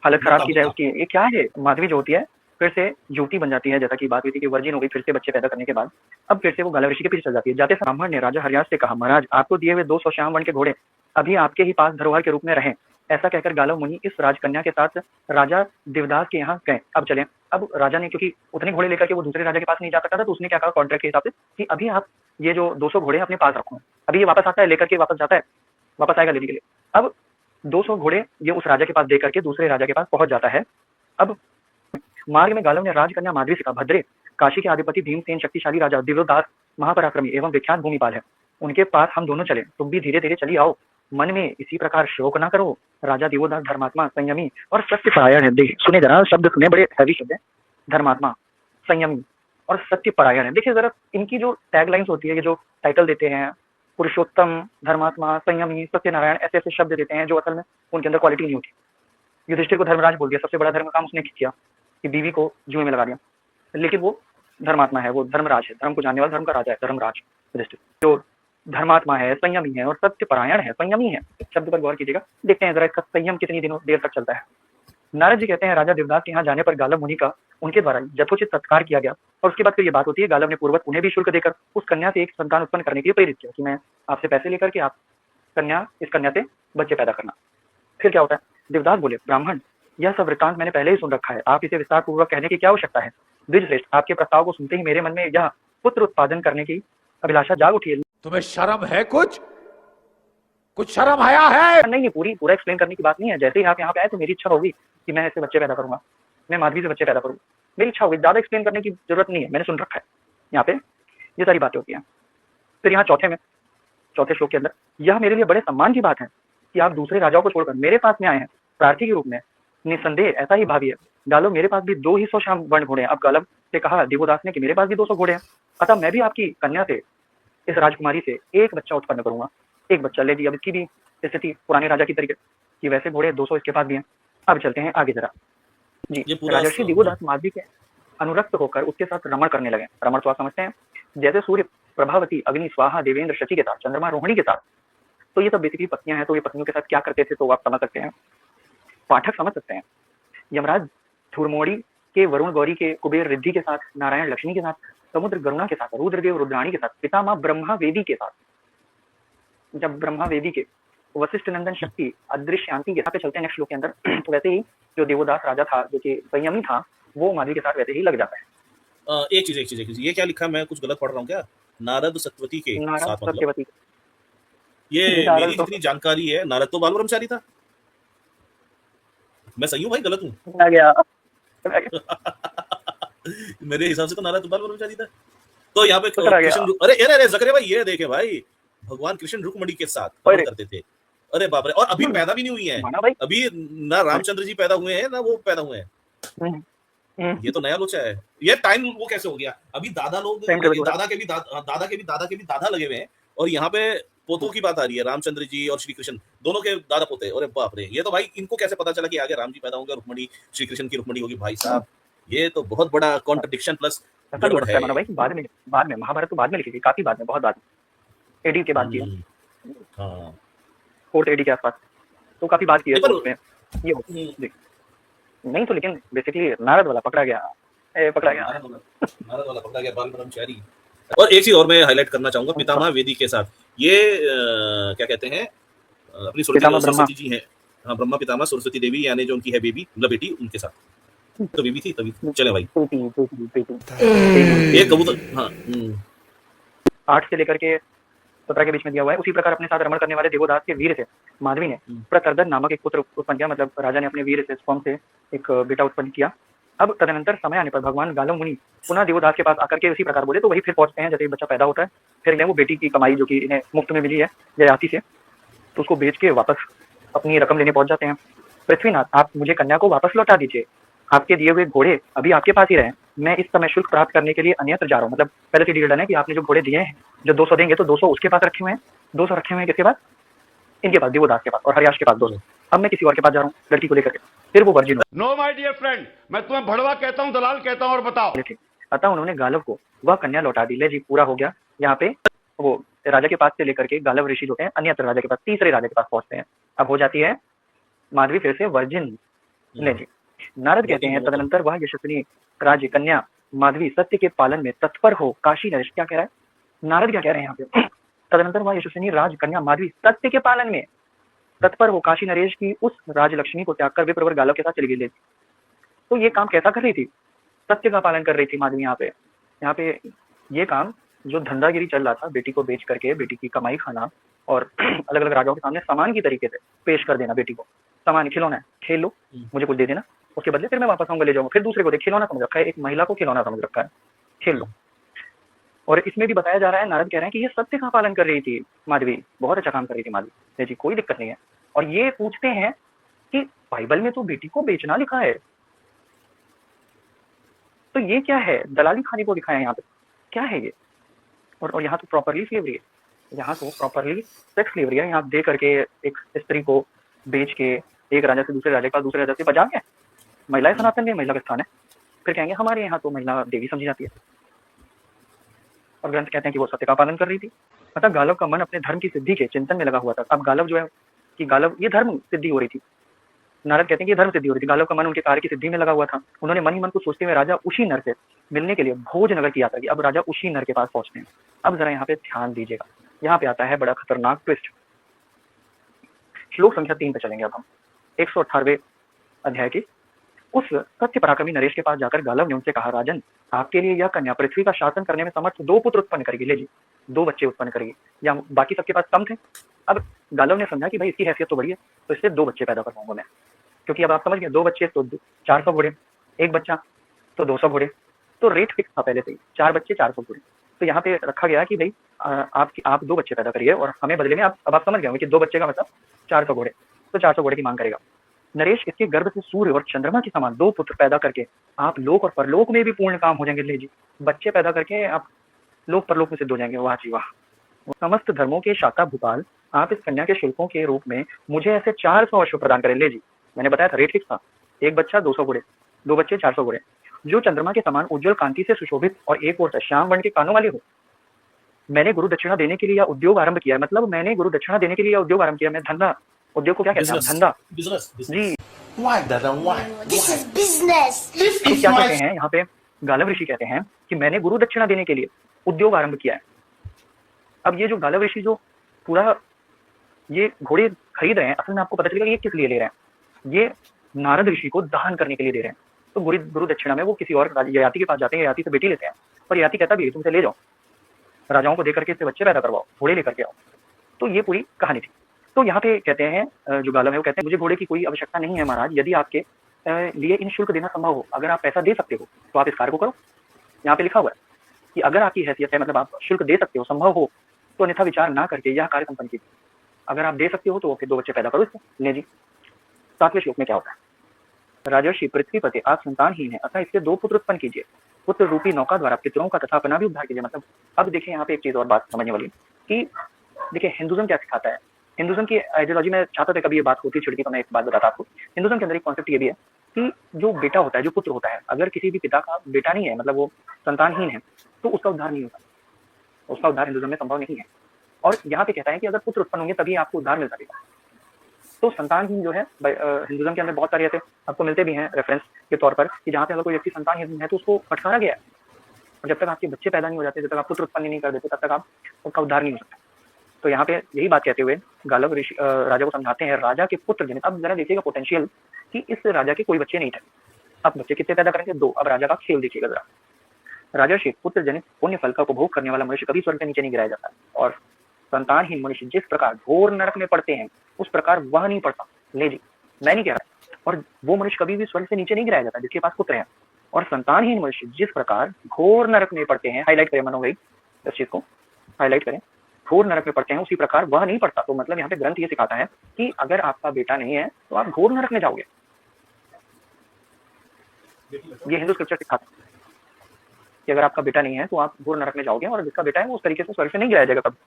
हालत खराब की जाए उसकी। ये क्या है, माधवी जो होती है फिर से युवती बन जाती है, जैसा कि बात हुई थी कि वर्जिन हो गई फिर से बच्चे पैदा करने के बाद। अब फिर से वो गालव ऋषि के पीछे चल जाती है। जाते ब्राह्मण ने राजा हर्याश से कहा, महाराज आपको दिए हुए 200 श्याम वर्ण के घोड़े अभी आपके ही पास धरोहर के रूप में रहे। ऐसा कहकर गालव मुनि इस राजकन्या के साथ राजा देवदास के यहाँ गए। अब चले, अब राजा ने, क्योंकि उतने घोड़े लेकर के वो दूसरे राजा के पास नहीं जा सकता था, तो उसने क्या कहा कॉन्ट्रैक्ट के हिसाब से कि अभी आप ये जो 200 घोड़े अपने पास रखो। अभी ये वापस आता है, लेकर के वापस जाता है, वापस आएगा लेने के लिए। अब 200 घोड़े ये उस राजा के पास दे करके दूसरे राजा के पास पहुंच जाता है। अब मार्ग में गालव ने राजकन्या माधवी से कहा, भद्रे, काशी के अधिपति भीमसेन शक्तिशाली राजा दिव्योदास महापराक्रमी एवं विख्यात भूमिपाल है, उनके पास हम दोनों चले, तुम भी धीरे धीरे चली आओ, मन में इसी प्रकार शोक ना करो। राजा दिव्योदास धर्मात्मा, संयमी और सत्यपरायण है। देखिए सुने जरा, शब्द सुने, बड़े हैवी शब्द है। धर्मात्मा, संयमी और सत्यपरायण है। देखिए जरा इनकी जो टैग लाइन्स होती है, ये जो टाइटल देते हैं पुरुषोत्तम, धर्मात्मा, संयमी, सत्यनारायण ऐसे ऐसे शब्द देते हैं जो असल में उनके अंदर क्वालिटी नहीं होती। युधिष्ठिर को धर्मराज बोल दिया, सबसे बड़ा धर्म काम उसने किया कि बीवी को जुए में लगा दिया, लेकिन वो धर्मात्मा है, वो धर्मराज है, धर्म को जानने वाला धर्म का राजा है धर्मराज युधिष्ठिर। जो धर्मात्मा है, संयमी है और सत्यपरायण है, संयमी है, शब्द पर गौर कीजिएगा, देखते हैं जरा इसका संयम कितनी दिनों देर तक चलता है। नारद जी कहते हैं राजा देवदास के यहाँ जाने पर गालव मुनि का उनके द्वारा यथोचित सत्कार किया गया और उसके बाद फिर ये बात होती है गालव ने पूर्वत उन्हें भी शुल्क देकर उस कन्या से एक संतान उत्पन्न करने के लिए प्रेरित किया कि मैं आपसे पैसे लेकर के आप इस कन्या से बच्चे पैदा करना। फिर क्या होता है, देवदास बोले ब्राह्मण यह सब वृत्तांत मैंने पहले ही सुन रखा है, आप इसे विस्तार पूर्वक कहने की क्या आवश्यकता है। द्विजश्रेष्ठ आपके प्रस्ताव को सुनते ही मेरे मन में यह पुत्र उत्पादन करने की अभिलाषा जाग उठी है। तुम्हें शर्म है कुछ शर्म आया है? नहीं, पूरा एक्सप्लेन करने की बात नहीं है। जैसे ही आप यहाँ पे आए तो मेरी इच्छा होगी कि मैं ऐसे बच्चे पैदा करूंगा, मैं माधवी से बच्चे पैदा करूंगा, मेरी इच्छा होगी, ज्यादा एक्सप्लेन करने की जरूरत नहीं है, मैंने सुन रखा है। यहाँ पे ये सारी बातें होती हैं। फिर यहाँ चौथे श्लोक के अंदर यह मेरे लिए बड़े सम्मान की बात है कि आप दूसरे राजाओं को छोड़कर मेरे पास में आए हैं प्रार्थी के रूप में। निसंदेह ऐसा ही भावी है। गालव मेरे पास भी 200 श्याम वर्ण घोड़े हैं। अब गालव से कहा देवोदास ने कि मेरे पास भी 200 घोड़े हैं, अतः मैं भी आपकी कन्या से, इस राजकुमारी से एक बच्चा उत्पन्न करूंगा। एक बच्चा ले दी। अब इसकी भी स्थिति पुराने राजा की तरीके कि वैसे घोड़े 200 इसके पास भी हैं। अब चलते हैं आगे जरा जी। राजर्षि देवोदास माधवी के अनुरक्त होकर उसके साथ रमण करने लगे। रमण तो आप समझते हैं, जैसे सूर्य प्रभावती, अग्नि, स्वाहा, देवेंद्र, शची के साथ, चंद्रमा, रोहिणी के साथ। तो ये सब बेसिकली पत्नियां हैं। तो ये पत्नियों के साथ क्या करते थे तो आप समझ सकते हैं, पाठक समझ सकते हैं। यमराज धुरमोड़ी के, वरुण गौरी के, कुबेर रिद्धि के साथ, नारायण लक्ष्मी के साथ, समुद्र गरुणा के साथ, रुद्रदेव रुद्राणी के साथ, पितामह ब्रह्मा वेदी के साथ, जब ब्रह्मा वेदी के, वशिष्ठ नंदन शक्ति, अदृश्य शांति के साथ चलते हैं नेक्स्ट श्लोक के अंदर। तो वैसे ही जो देवोदास राजा था जो कि संयमी था, वो माधवी के साथ वैसे ही लग जाता है। एक चीज ये क्या लिखा, मैं कुछ गलत पढ़ रहा हूँ क्या? नारद सत्यवती के साथ, मतलब सत्यवती। ये मेरी जितनी जानकारी है, नारद तो बाल ब्रह्मचारी था। मैं सही हूँ भाई, गलत हूँ? आ गया। मेरे हिसाब से तो नारद तो बाल ब्रह्मचारी था। तो यहाँ पे कृष्ण, अरे जकरे भाई ये देखे भाई, भगवान कृष्ण रुक्मणी के साथ करते थे। अरे बाप रे, और अभी पैदा भी नहीं हुई है। अभी ना रामचंद्र जी पैदा हुए हैं ना वो पैदा हुए हैं। ये तो नया लोचा है। ये टाइम वो कैसे हो गया? अभी दादा लोग, दादा के भी दादा लगे हुए हैं, और यहाँ पे पोतों की बात आ रही है, रामचंद्र जी और श्री कृष्ण दोनों के दादा पोते। अरे बाप रे, ये तो भाई इनको कैसे पता चला कि आगे राम जी पैदा होंगे, रुक्मणी श्री कृष्ण की रुक्मणी होगी? भाई साहब ये तो बहुत बड़ा कॉन्ट्रडिक्शन प्लस गड़बड़ है भाई। बाद में महाभारत तो बाद में लिखी गई, काफी बाद में, बहुत बाद में, एडी के बाद की है। हाँ, 4th एडी के आसपास, तो काफी बात की है। तो उसमें ये नहीं तो, लेकिन बेसिकली नारद वाला पकड़ा गया, नारद वाला पकड़ा गया बाल ब्रह्मचारी। और एक चीज और मैं हाईलाइट करना चाहूंगा, पितामह वेदी के साथ ये क्या कहते हैं, अपनी सरस्वती जी हैं। हाँ, ब्रह्मा पितामह सरस्वती देवी, यानी जो उनकी है बेबी, मतलब बेटी, उनके साथ तो बेबी थी तभी। चले भाई, एक कबूतर। हाँ, 8 से लेकर के 17 के बीच में दिया हुआ है। उसी प्रकार अपने साथ रमण करने वाले देवोदास के वीर से माधवी ने प्रतर्दन नामक एक पुत्र उत्पन्न किया। मतलब राजा ने अपने वीर से, स्पर्म से एक बेटा उत्पन्न किया। अब तदनंतर समय आने पर भगवान गालव मुनि पुनः देवोदास के पास आकर के उसी प्रकार बोले, तो वही फिर पहुंचते हैं। जैसे बच्चा पैदा होता है, फिर इन्हें वो बेटी की कमाई जो कि इन्हें मुफ्त में मिली है जयाति से, तो उसको बेच के वापस अपनी रकम लेने पहुंच जाते हैं। पृथ्वीनाथ, आप मुझे कन्या को वापस लौटा दीजिए, आपके दिए हुए घोड़े अभी आपके पास ही रहे, मैं इस समय शुल्क प्राप्त करने के लिए अन्यत्र जा रहा हूँ। मतलब पहले से डील डन है कि आपने जो घोड़े दिए हैं, जो 200 देंगे तो 200 उसके पास रखे हुए हैं, 200 रखे हुए हैं किसके पास? इनके पास, देवोदास के पास और हरियाश के पास 200। अब मैं किसी और के पास जा रहा हूँ लड़की को लेकर के, फिर वो virgin. No my dear friend, मैं तुम्हें भड़वा कहता हूँ, दलाल कहता हूँ, और बताओ। अतः उन्होंने गालव को वह कन्या लौटा दी। ले जी, पूरा हो गया। यहाँ पे वो राजा के पास से लेकर के गालव ऋषि जो है अन्यत्र राजा के पास, तीसरे राजा के पास पहुंचते हैं। अब हो जाती है माधवी फिर से वर्जिन। ले जी, नारद कहते हैं तदनंतर वह यशस्विनी राज्य कन्या माधवी सत्य के पालन में तत्पर हो काशी नरेश। क्या कह रहा है नारद, क्या कह रहे हैं यहाँ पे? तदनंतर वह यशस्विनी राज कन्या माधवी सत्य के पालन में तत्पर हो काशी नरेश की उस राजलक्ष्मी को त्याग कर विप्रवर गालव के साथ चली गई। तो ये काम कैसा कर रही थी? सत्य का पालन कर रही थी माधवी। यहाँ पे ये काम जो धंधागिरी चल रहा था, बेटी को बेच करके बेटी की कमाई खाना और अलग अलग राजाओं के सामने सामान की तरीके से पेश कर देना, बेटी को सामान, खिलौना है, खेल लो, मुझे कुछ दे देना, उसके बदले फिर मैं वापस आऊंगा, ले जाऊंगा। फिर दूसरे को देख, खिलौना समझ रखा है, एक महिला को खिलौना समझ रखा है, खेल लो। और इसमें भी बताया जा रहा है, नारद कह रहे हैं कि ये सत्य का पालन कर रही थी माधवी, बहुत अच्छा काम कर रही थी माधवी जी, कोई दिक्कत नहीं है। और ये पूछते हैं कि बाइबल में तो बेटी को बेचना लिखा है, तो ये क्या है? दलाली खाने को दिखाया है यहाँ पे, क्या है ये? और यहाँ तो प्रॉपरली स्लेवरी है। यहाँ तो प्रॉपरली सेक्स स्लेवरी है। यहाँ दे करके एक स्त्री को बेच के एक राजा से दूसरे राजा के पास, दूसरे राजा से बजा के महिलाएं सनातन में महिला का स्थान है। फिर कहेंगे हमारे यहाँ तो महिला देवी समझी जाती है, और ग्रंथ कहते हैं कि वो सत्य का पालन कर रही थी। अतः गालव का मन अपने धर्म की सिद्धि के चिंतन में लगा हुआ था। अब गालव जो है कि गालव ये धर्म सिद्धि हो रही थी, नारद कहते हैं कि ये धर्म सिद्धि हो रही थी। गालव का मन उनके कार्य की सिद्धि में लगा हुआ था। उन्होंने मन ही मन को सोचते हुए राजा उशीनर से मिलने के लिए भोजनगर की यात्रा की। अब राजा उशीनर के पास पहुंचते हैं। अब जरा यहाँ पे ध्यान दीजिएगा, यहाँ पे आता है बड़ा खतरनाक ट्विस्ट। श्लोक संख्या 3 पे चलेंगे अब हम 118वें अध्याय की। उस सत्य पराक्रमी नरेश के पास जाकर गालव ने उनसे कहा, राजन, आपके लिए यह कन्या पृथ्वी का शासन करने में समर्थ 2 पुत्र उत्पन्न करेगी। ले जी, 2 बच्चे उत्पन्न करेगी, या बाकी सबके पास कम थे। अब गालव ने समझा कि भाई इसकी हैसियत तो बड़ी है, तो इससे 2 बच्चे पैदा करवाऊंगा मैं, क्योंकि अब आप समझ गए 2 बच्चे तो 400 घोड़े, 1 बच्चा तो 200 घोड़े, तो रेट फिक्स था पहले से ही, 4 बच्चे 400 घोड़े। तो यहाँ पे रखा गया कि भाई आप 2 बच्चे पैदा करिए और हमें बदले में अब आप समझ गए कि 2 बच्चे का मतलब 400 घोड़े, तो 400 घोड़े की मांग करेगा। नरेश, इसके गर्भ से सूर्य और चंद्रमा के समान 2 पुत्र पैदा करके आप लोक और परलोक में भी पूर्ण काम हो जाएंगे। ले जी, बच्चे पैदा करके आप लोक परलोक में सिद्ध हो जाएंगे। वाह जी वाह। समस्त धर्मों के शाता भूपाल, आप इस कन्या के शुल्कों के रूप में मुझे ऐसे 400 अश्व प्रदान करें। ले जी, मैंने बताया था रेट फिक्स था, 1 बच्चा 200 घोड़े, 2 बच्चे 400 घोड़े, जो चंद्रमा के समान उज्जवल कांति से सुशोभित और एक ओर से श्याम वर्ण के कानों वाले हो। मैंने गुरु दक्षिणा देने के लिए यह उद्योग आरंभ किया है। मतलब मैंने गुरु दक्षिणा देने के लिए यह उद्योग आरंभ किया। मैं धंधा, उद्योग को क्या कहते हैं? धंधा, बिजनेस जी। Why, Dada? Why? This is business. This तो is क्या my कहते हैं यहाँ पे? गालव ऋषि कहते हैं कि मैंने गुरु दक्षिणा देने के लिए उद्योग आरंभ किया है। अब ये जो गालव ऋषि जो पूरा ये घोड़े खरीद रहे हैं, असल में आपको पता चलेगा ये किस लिए ले रहे हैं। ये नारद ऋषि को दान करने के लिए दे रहे हैं। तो गुरु दक्षिणा में वो किसी और ययाति के पास जाते हैं, ययाति से बेटी लेते हैं, और ययाति कहता भी तुम इसे ले जाओ, राजाओं को देकर के इससे बच्चे पैदा करवाओ, घोड़े लेकर के आओ। तो ये पूरी कहानी थी। तो यहाँ पे कहते हैं जो गालव है वो कहते हैं मुझे घोड़े की कोई आवश्यकता नहीं है महाराज, यदि आपके लिए इन शुल्क देना संभव हो, अगर आप पैसा दे सकते हो तो आप इस कार्य को करो। यहाँ पे लिखा हुआ है कि अगर आपकी हैसियत है, मतलब आप शुल्क दे सकते हो, संभव हो, तो अन्यथा विचार ना करके यह कार्य संपन्न कीजिए। अगर आप दे सकते हो तो फिर 2 बच्चे पैदा करो इससे। ले जी, 7वें श्लोक में क्या होता है? राजर्षि पृथ्वीपति, आप संतानहीन है, अतः इससे 2 पुत्र उत्पन्न कीजिए। पुत्र रूपी नौका द्वारा पितरों का तथा अपना भी उद्धार कीजिए। मतलब अब देखिए यहाँ पे एक चीज और बात समझने वाली कि देखिए हिंदुज्म क्या सिखाता है। हिंदुज्म की आइडियोलॉजी में चाहता था कभी ये बात होती छिड़की तो मैं एक बात बताता आपको। हिंदुज्म के अंदर एक कॉन्सेप्ट ये भी है कि जो बेटा होता है, जो पुत्र होता है, अगर किसी भी पिता का बेटा नहीं है, मतलब वो संतानहीन है, तो उसका उद्धार नहीं होता, उसका उद्धार हिंदुज्म में संभव नहीं है। और यहाँ पे कहता है कि अगर पुत्र उत्पन्न होंगे तभी आपको उद्धार मिल सकेगा। तो संतानहीन जो है हिंदुज्म के अंदर बहुत सारे ऐसे आपको मिलते भी हैं रेफरेंस के तौर पर कि जहाँ पे अगर कोई व्यक्ति संतानहीन है तो उसको फटकारा गया है, और जब तक आपके बच्चे पैदा नहीं हो जाते, जब तक आप पुत्र उत्पन्न नहीं कर देते, तब तक आप उसका उद्धार नहीं हो सकता। तो यहाँ पे यही बात कहते हुए गालव ऋषि राजा को समझाते हैं, राजा के पुत्र जनित। अब जरा देखिएगा पोटेंशियल कि इस राजा के कोई बच्चे नहीं थे, अब बच्चे कितने पैदा करेंगे? 2। अब राजा का खेल देखिएगा जरा। राजा शेख, पुत्र जनित पुण्य फल का उपभोग करने वाला मनुष्य कभी स्वर्ग के नीचे नहीं गिराया जाता, और संतानहीन मनुष्य जिस प्रकार घोर नरक में पड़ते हैं उस प्रकार वह नहीं पड़ता। ले जी, मैं नहीं कह रहा, और वो मनुष्य कभी भी स्वर्ग से नीचे नहीं गिराया जाता जिसके पास पुत्र है। और संतानहीन मनुष्य जिस प्रकार घोर नरक में पड़ते हैं, हाईलाइट करें मनो भाई, इस चीज को हाईलाइट करें, घोर नरक में पड़ते हैं उसी प्रकार वह नहीं पड़ता। तो मतलब यहाँ पे ग्रंथ ये सिखाता है कि अगर आपका बेटा नहीं है तो आप घोर नरक में जाओगे। ये हिंदू स्क्रिप्चर सिखाता है कि अगर आपका बेटा नहीं है तो आप घोर नरक में जाओगे, और जिसका बेटा है वो उस तरीके से स्वर्ग से नहीं गिराया जाएगा कभी।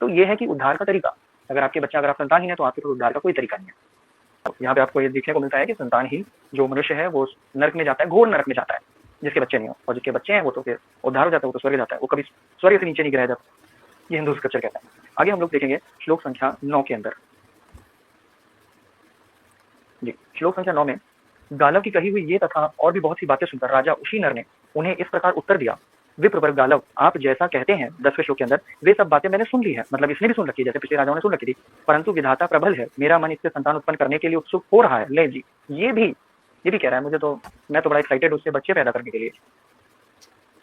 तो ये है कि उद्धार का तरीका, अगर आपके बच्चा, अगर आप संतानहीन है तो आपके उद्धार का कोई तरीका नहीं है। तो यहाँ पे आपको ये देखने को मिलता है कि संतानहीन जो मनुष्य है वो नरक में जाता है, घोर नरक में जाता है जिसके बच्चे नहीं हो, और जिसके बच्चे हैं वो तो फिर उद्धार हो जाता है, वो तो स्वर्ग जाता है, वो कभी स्वर्ग से नीचे नहीं गिराया जाता। ये हिंदू स्क्रिप्चर कहता है। आगे हम लोग देखेंगे श्लोक संख्या 9 के अंदर। जी, श्लोक संख्या 9 में गालव की कही हुई ये तथा और भी बहुत सी बातें सुनकर राजा उशीनर ने उन्हें इस प्रकार उत्तर दिया, विप्रवर गालव, आप जैसा कहते हैं 10वें श्लोक के अंदर, वे सब बातें मैंने सुन ली है, मतलब इसने भी सुन रखी है, जैसे पिछले राजाओं ने सुन रखी थी, परंतु विधाता प्रबल है, मेरा मन इससे संतान उत्पन्न करने के लिए उत्सुक हो रहा है। ले जी, ये भी कह रहा है मुझे, तो मैं तो बड़ा एक्साइटेड उससे बच्चे पैदा करने के लिए।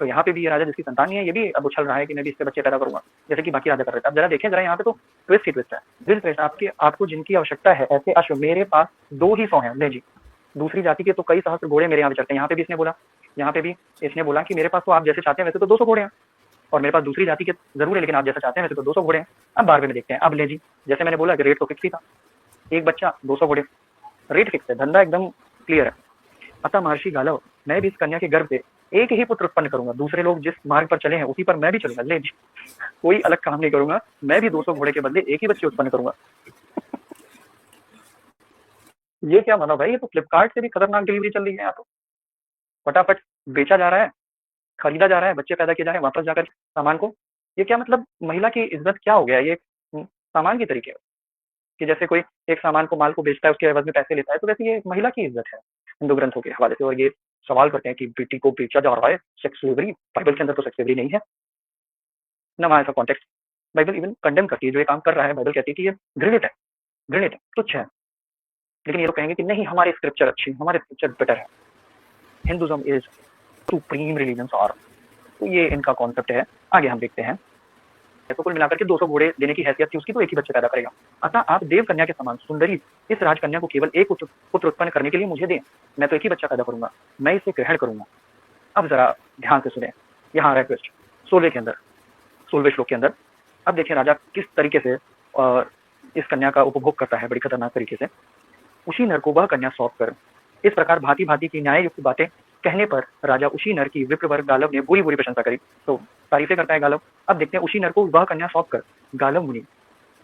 तो यहाँ पे भी ये राजा जिसकी संतान नहीं है, ये भी अब उछल रहा है कि मैं भी इससे बच्चे पैदा करूंगा जैसे कि बाकी राजा कर रहे थे। अब जरा देखें, जरा यहाँ पे तो ट्विस्ट ही ट्विस्ट है, दिल ट्विस्ट। आपको जिनकी आवश्यकता है ऐसे अश्व मेरे पास 2 ही 100 हैं। ले जी, दूसरी जाति के तो कई सहस्त्र घोड़े मेरे यहाँ पे चलते हैं। यहाँ पे भी इसने बोला, यहाँ पे भी इसने बोला कि मेरे पास तो आप जैसे चाहते हैं वैसे तो 200 घोड़े हैं, और मेरे पास दूसरी जाति के जरूर है लेकिन आप जैसा चाहते हैं वैसे तो 200 घोड़े हैं। अब 12वें में देखते हैं। अब ले जी, जैसे मैंने बोला कि रेट तो फिक्स ही था, 1 बच्चा 200 घोड़े, रेट फिक्स है, धंधा एकदम क्लियर है। अतः महर्षि गालव, मैं भी इस कन्या के गर्भ से एक ही पुत्र उत्पन्न करूंगा, दूसरे लोग जिस मार्ग पर चले हैं उसी पर मैं भी चलूंगा। ले जी, कोई अलग काम नहीं करूंगा, मैं भी 200 घोड़े के बदले एक ही बच्चे उत्पन्न करूंगा। ये क्या मानो भाई, ये तो फ्लिपकार्ट से भी खतरनाक डिलीवरी चल रही है यहाँ तो। फटाफट बेचा जा रहा है, खरीदा जा रहा है, बच्चे पैदा किए जा रहे हैं वापस जाकर सामान को। ये क्या मतलब, महिला की इज्जत क्या हो गया? ये सामान की तरीके कि जैसे कोई एक सामान को, माल को बेचता है, उसके एवज में पैसे लेता है, तो वैसे ये महिला की इज्जत है हिंदू ग्रंथों के हवाले से। और ये सवाल करते हैं कि बेटी को बेचा जा रहा है, सेक्स स्लेवरी। बाइबल के अंदर तो सेक्स स्लेवरी नहीं है ना, वहाँ ऐसा कॉन्टेक्स्ट। बाइबल इवन कंडेम करती है जो ये काम कर रहा है। बाइबल कहती है कि ये घृणित है, तुच्छ है। लेकिन ये लोग कहेंगे कि नहीं, हमारे स्क्रिप्चर अच्छी, हमारे स्क्रिप्चर बेटर है। हिंदुज्म इज सुप्रीम रिलीजन और, तो ये इनका कॉन्सेप्ट है। आगे हम देखते हैं। तो कुल मिलाकर के 200 घोड़े देने की हैसियत थी उसकी, तो एक ही बच्चे पैदा करेगा। अतः आप देव कन्या के समान सुंदरी इस राजकन्या को केवल एक पुत्र उत्पन्न करने के लिए मुझे दें, मैं तो एक ही बच्चा पैदा करूंगा, मैं इसे ग्रहण करूंगा। अब जरा ध्यान से सुने, यहाँ आ रहा है ट्विस्ट 16वें श्लोक के अंदर। अब देखिए राजा किस तरीके से इस कन्या का उपभोग करता है, बड़ी खतरनाक तरीके से। उसी नर को वह कन्या सौंप कर इस प्रकार भांति भांति की न्याय युक्त बातें कहने पर राजा उसी नर की विप्रवर गालव ने बुरी बुरी प्रशंसा करी। तो तारीफें करता है गालव। अब देखते हैं, उसी नर को वह कन्या सौंप कर गालव मुनि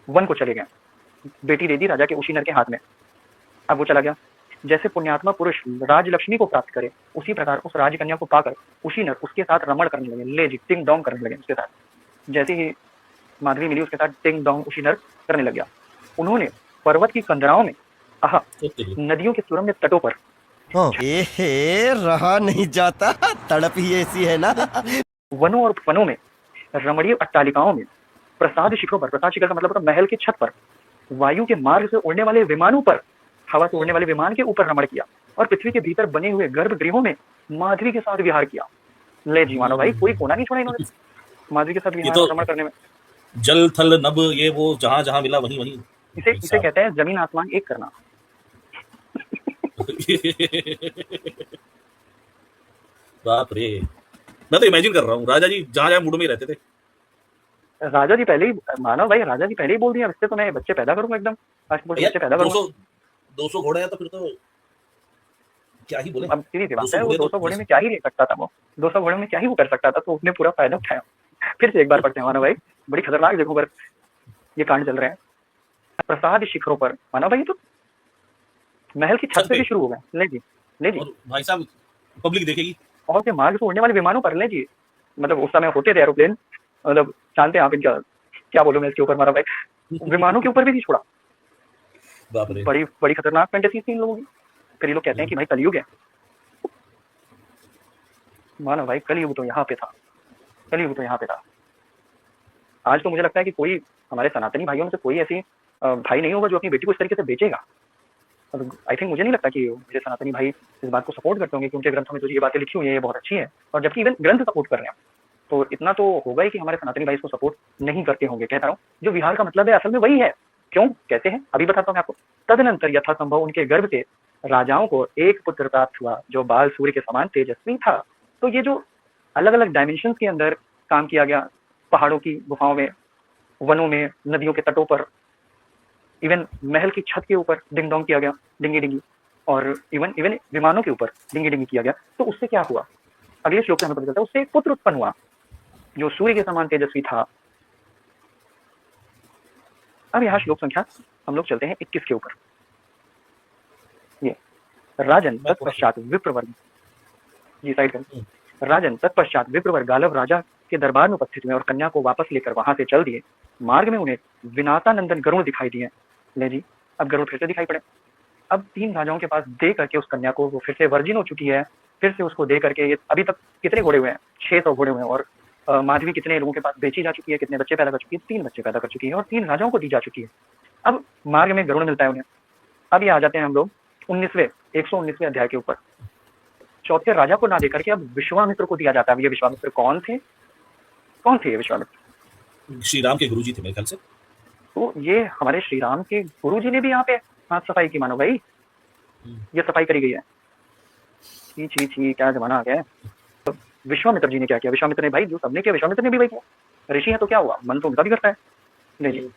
वन को चले गए। बेटी दे दी राजा के उसी नर के हाथ में। अब वो चला गया। जैसे पुण्यात्मा पुरुष राजलक्ष्मी को प्राप्त करे, उसी प्रकार उस राजकन्या को पाकर उसी नर उसके साथ रमण करने लगे, ले जी टिंग डोंग करने लगे उसके साथ। जैसे ही माधवी मिली उसके साथ टिंग डोंग उसी नर करने लग गया। उन्होंने पर्वत की कंदराओं में, नदियों के सुरम्य तटों पर, रहा नहीं जाता, तड़प ही ऐसी है ना। वनों और वनों में, रमणीय अट्टालिकाओं में, प्रसाद शिखरों पर, प्रसाद शिखर का मतलब महल की छत पर, वायु के मार्ग से उड़ने वाले विमानों पर, हवा से उड़ने वाले विमान के ऊपर रमण किया, और पृथ्वी के भीतर बने हुए गर्भगृहों में माधवी के साथ विहार किया। ले जी मानो भाई, कोई कोना नहीं छोड़ा इन्होंने माधवी के साथ विहार तो रमण करने में। जल थल नभ, ये वो जहां जहां मिला वहीं वहीं। इसे कहते हैं जमीन आसमान एक करना। बाप रे, मैं तो इमेजिन कर रहा हूँ राजा जी जहां जहां मूड में रहते थे। राजा जी पहले ही, मानो भाई, राजा जी पहले ही बोल दिया, इससे तो मैं बच्चे पैदा करूंगा एकदम, बच्चे पैदा करूंगा। 200 घोड़े हैं तो फिर तो क्या ही बोले। अब सीधी सी बात है, वो 200 घोड़े में क्या ही ले सकता था, वो 200 घोड़े में क्या ही वो कर सकता था, तो उसने पूरा फायदा उठाया। फिर से एक बार पढ़ते हैं मानो भाई, बड़ी खतरनाक जगहों पर ये कांड चल रहे हैं। प्रसाद शिखरों पर, मानो भाई, तो महल की छत से भी शुरू हो गए। ले जी भाई साहब, पब्लिक देखेगी। और के मार्ग से उड़ने वाले विमानों पर, ले जी, मतलब उस समय होते थे एरोप्लेन, मतलब जानते हैं आप इनका, क्या बोलूं मैं इसके ऊपर, मारा भाई विमानों के ऊपर भी नहीं छोड़ा। बड़ी बड़ी खतरनाक फैंटेसी थी इन लोगों की। फिर ये लोग कहते हैं कि भाई कलयुग है। मानो भाई, कलयुग तो यहाँ पे था, कलयुग तो यहाँ पे था। आज तो मुझे लगता है कि कोई हमारे सनातनी भाइयों में से कोई ऐसी भाई नहीं होगा जो अपनी बेटी को इस तरीके से बेचेगा। आई थिंक, मुझे नहीं लगता कि मुझे सनातनी भाई इस बात को सपोर्ट करते होंगे कि उनके ग्रंथों में जो ये बातें लिखी हुई है ये बहुत अच्छी है, और जबकि इवन ग्रंथ सपोर्ट कर रहे हैं, तो इतना तो होगा ही कि हमारे सनातनी भाई इसको सपोर्ट नहीं करते होंगे। कहता हूँ, जो विहार का मतलब है असल में वही है। क्यों कहते हैं अभी बताता हूँ मैं आपको। तदनंतर यथासंभव उनके गर्भ से राजाओं को एक पुत्र प्राप्त हुआ जो बाल सूर्य के समान तेजस्वी था। तो ये जो अलग अलग डायमेंशन के अंदर काम किया गया, पहाड़ों की गुफाओं में, वनों में, नदियों के तटों पर, इवन महल की छत के ऊपर डिंग डोंग किया गया, डिंगी डिंगी, और इवन विमानों के ऊपर डिंगी डिंगी किया गया। तो उससे क्या हुआ, अगले श्लोक से हमें पता चलता है, उससे एक पुत्र उत्पन्न हुआ जो सूर्य के समान तेजस्वी था। अब यहाँ श्लोक संख्या हम लोग चलते हैं 21 के ऊपर। ये राजन तत्पश्चात विप्रवर्ग, जी साइड कर, राजन तत्पश्चात विप्रवर गालव राजा के दरबार में उपस्थित हुए और कन्या को वापस लेकर वहां से चल दिए। मार्ग में उन्हें विनाशानंदन गरुड़ दिखाई दिए। ले जी, अब गरुड़ फिर से दिखाई पड़े। अब 3 राजाओं के पास दे करके उस कन्या को, वो फिर से वर्जिन हो चुकी है, फिर से उसको दे करके, ये अभी तक कितने घोड़े हुए हैं, 600 घोड़े हुए हैं, और माधवी कितने लोगों के पास बेची जा चुकी है, कितने बच्चे पैदा कर चुकी है, 3 बच्चे पैदा कर चुकी है, और 3 राजाओं को दी जा चुकी है। अब मार्ग में गरुड़ मिलता है उन्हें। अब ये आ जाते हैं हम लोग 119वें अध्याय के ऊपर। चौथे राजा को ना देकर के अब विश्वामित्र को दिया जाता है। ये विश्वामित्र कौन थे ये विश्वामित्र? श्री राम के गुरुजी थे मेरे ख्याल से। तो ये हमारे श्री राम के गुरुजी ने भी यहाँ पे हाथ सफाई की, मानो भाई, ये सफाई करी गई है। छी क्या जमाना आ गया है। तो विश्वामित्र जी ने क्या किया? विश्वामित्र ने भाई जो सबने किया, विश्वामित्र ने भी वही किया। ऋषि है तो क्या हुआ, मन तो उनका भी करता है। नहीं जी,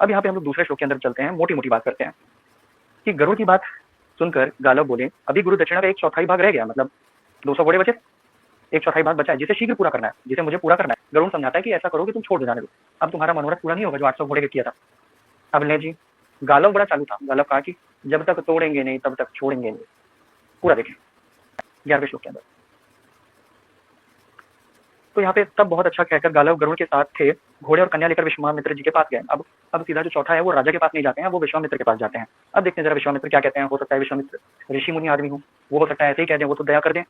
अब यहाँ पे हम लोग दूसरे श्लोक के अंदर चलते हैं, मोटी मोटी बात करते हैं कि गरुड़ की बात सुनकर गालव बोले, अभी गुरु दक्षिणा का 1/4 भाग रह गया, मतलब 200 घोड़े बचे, एक चौथाई भाग बचा है जिसे शीघ्र पूरा करना है, जिसे मुझे पूरा करना है। गरुड़ समझाता है कि ऐसा करोगे तुम छोड़ दो, जाने दो, अब तुम्हारा मनोरथ पूरा नहीं होगा जो 800 घोड़े का किया था। अब ले जी, गालव बड़ा चालू था। गालव कहा कि जब तक तोड़ेंगे नहीं तब तक छोड़ेंगे नहीं। पूरा देखें 11वें श्लोक के अंदर। तो यहाँ पे तब बहुत अच्छा कहकर गालव गरुड़ के साथ थे, घोड़े और कन्या लेकर विश्वामित्र जी के पास गए। अब सीधा जो चौथा है वो राजा के पास नहीं जाते हैं, वो विश्वामित्र के पास जाते हैं। अब देखते हैं जरा विश्वामित्र क्या कहते हैं। हो सकता है विश्वामित्र ऋषि मुनि आदमी हो, वो हो सकता है ऐसे ही कह दें, वो तो दया कर दें।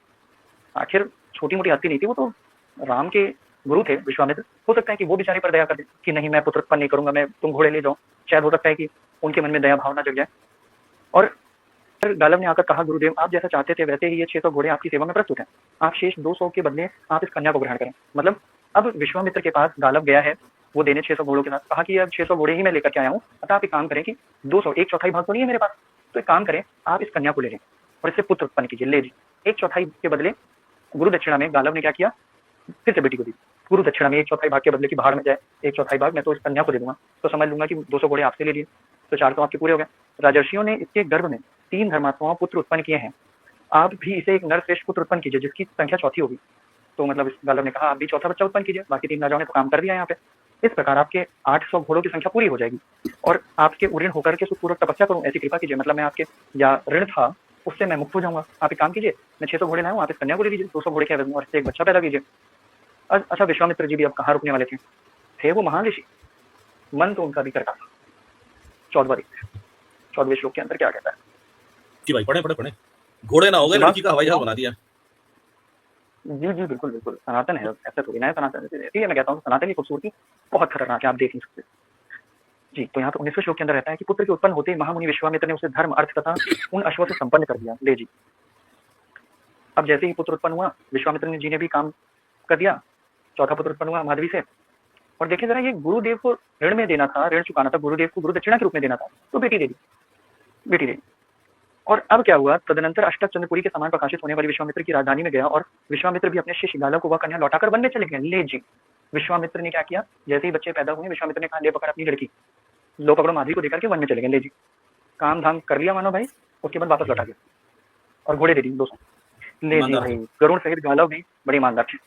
आखिर छोटी मोटी हस्ती नहीं थी, वो तो राम के गुरु थे विश्वामित्र। हो सकता है कि वो बेचारे पर दया कर दें कि नहीं मैं पुत्र उत्पन्न नहीं करूंगा, मैं तुम घोड़े ले जाओ। शायद हो सकता है कि उनके मन में दया भावना जग जाए। और फिर गालव ने आकर कहा गुरुदेव आप जैसा चाहते थे वैसे ही ये 600 घोड़े आपकी सेवा में प्रस्तुत हैं, आप शेष 200 के बदले आप इस कन्या को ग्रहण करें। मतलब अब विश्वामित्र के पास गालव गया है वो देने 600 घोड़ों के साथ, कहा कि अब 600 घोड़े ही मैं लेकर के आया हूँ, अतः आप एक काम करें कि 200 एक चौथाई भाग तो नहीं है मेरे पास, तो एक काम करें आप इस कन्या को ले लें और इससे पुत्र उत्पन्न कीजिए। ले जी, एक चौथाई के बदले गुरु दक्षिणा में गालव ने क्या किया, फिर से बेटी को दी। गुरु दक्षिणा में एक चौथाई भाग के बदले की भाड़ में जाए, एक चौथाई भाग मैं तो इस कन्या को दे दूंगा, तो समझ लूंगा कि 200 घोड़े आपसे ले लिए, तो 400 आपके पूरे हो गए। राजर्षियों ने इसके गर्भ में 3 धर्मात्माओं पुत्र उत्पन्न किए हैं, आप भी इसे एक नरश्रेष्ठ पुत्र उत्पन्न कीजिए जिसकी संख्या चौथी होगी। तो मतलब इस गालव ने कहा आप भी चौथा बच्चा उत्पन्न कीजिए, बाकी 3 राजाओं ने तो काम कर दिया यहाँ पे। इस प्रकार आपके 800 घोड़ों की संख्या पूरी हो जाएगी और आपके ऋण होकर के सुखपूर्वक तपस्या करूं, ऐसी कृपा कीजिए। मतलब मैं आपके या ऋण था उससे मैं मुक्त हो जाऊंगा। आप एक काम कीजिए, मैं 600 घोड़े लाया हूं, आप इस कन्या को ले लीजिए, 200 घोड़े के एवज में, और इससे एक बच्चा पैदा कीजिए। अच्छा विश्वामित्र जी भी अब कहाँ रुकने वाले थे वो महान ऋषि, मन तो उनका भी करता था। 14वें श्लोक के अंदर क्या कहता है कि भाई पढ़े घोड़े ना हो गए, लड़की का हवाई जहाज बना दिया। जी जी बिल्कुल बिल्कुल, सनातन है, ऐसा थोड़ी ना है सनातन। इसलिए मैं कहता हूँ सनातन की खूबसूरती बहुत खतरनाक है, आप देख नहीं सकते जी। तो यहाँ पे 19वें श्लोक के अंदर रहता है कि पुत्र के उत्पन्न होते ही महामुनि विश्वामित्र ने उसे धर्म अर्थ तथा उन अश्वों से संपन्न कर दिया। ले जी, अब जैसे ही पुत्र उत्पन्न हुआ विश्वामित्र जी ने भी काम कर दिया, चौथा पुत्र उत्पन्न हुआ माधवी से। और देखिए जरा, ये गुरुदेव को ऋण में देना था, ऋण चुकाना था, गुरुदेव को गुरु दक्षिणा के रूप में देना था, तो बेटी दे दी। और अब क्या हुआ, तदनंतर अष्टक चंद्रपुरी के समान प्रकाशित होने वाली विश्वामित्र की राजधानी में गया और विश्वामित्र भी अपने शिष्य गालव को वह कन्या लौटाकर वन में चले गए। ले जी, विश्वामित्र ने क्या किया, जैसे ही बच्चे पैदा हुए विश्वामित्र ने कहा ले पकड़ अपनी लड़की, लो पकड़ो माधवी को देकर के वन में चले गए। ले जी, काम धाम कर लिया मानो भाई, उसके बाद वापस लौटा गया और घोड़े दे दी 200। ले जी भाई, गरुड़ सहित गालव भी बड़ी ईमानदार थे।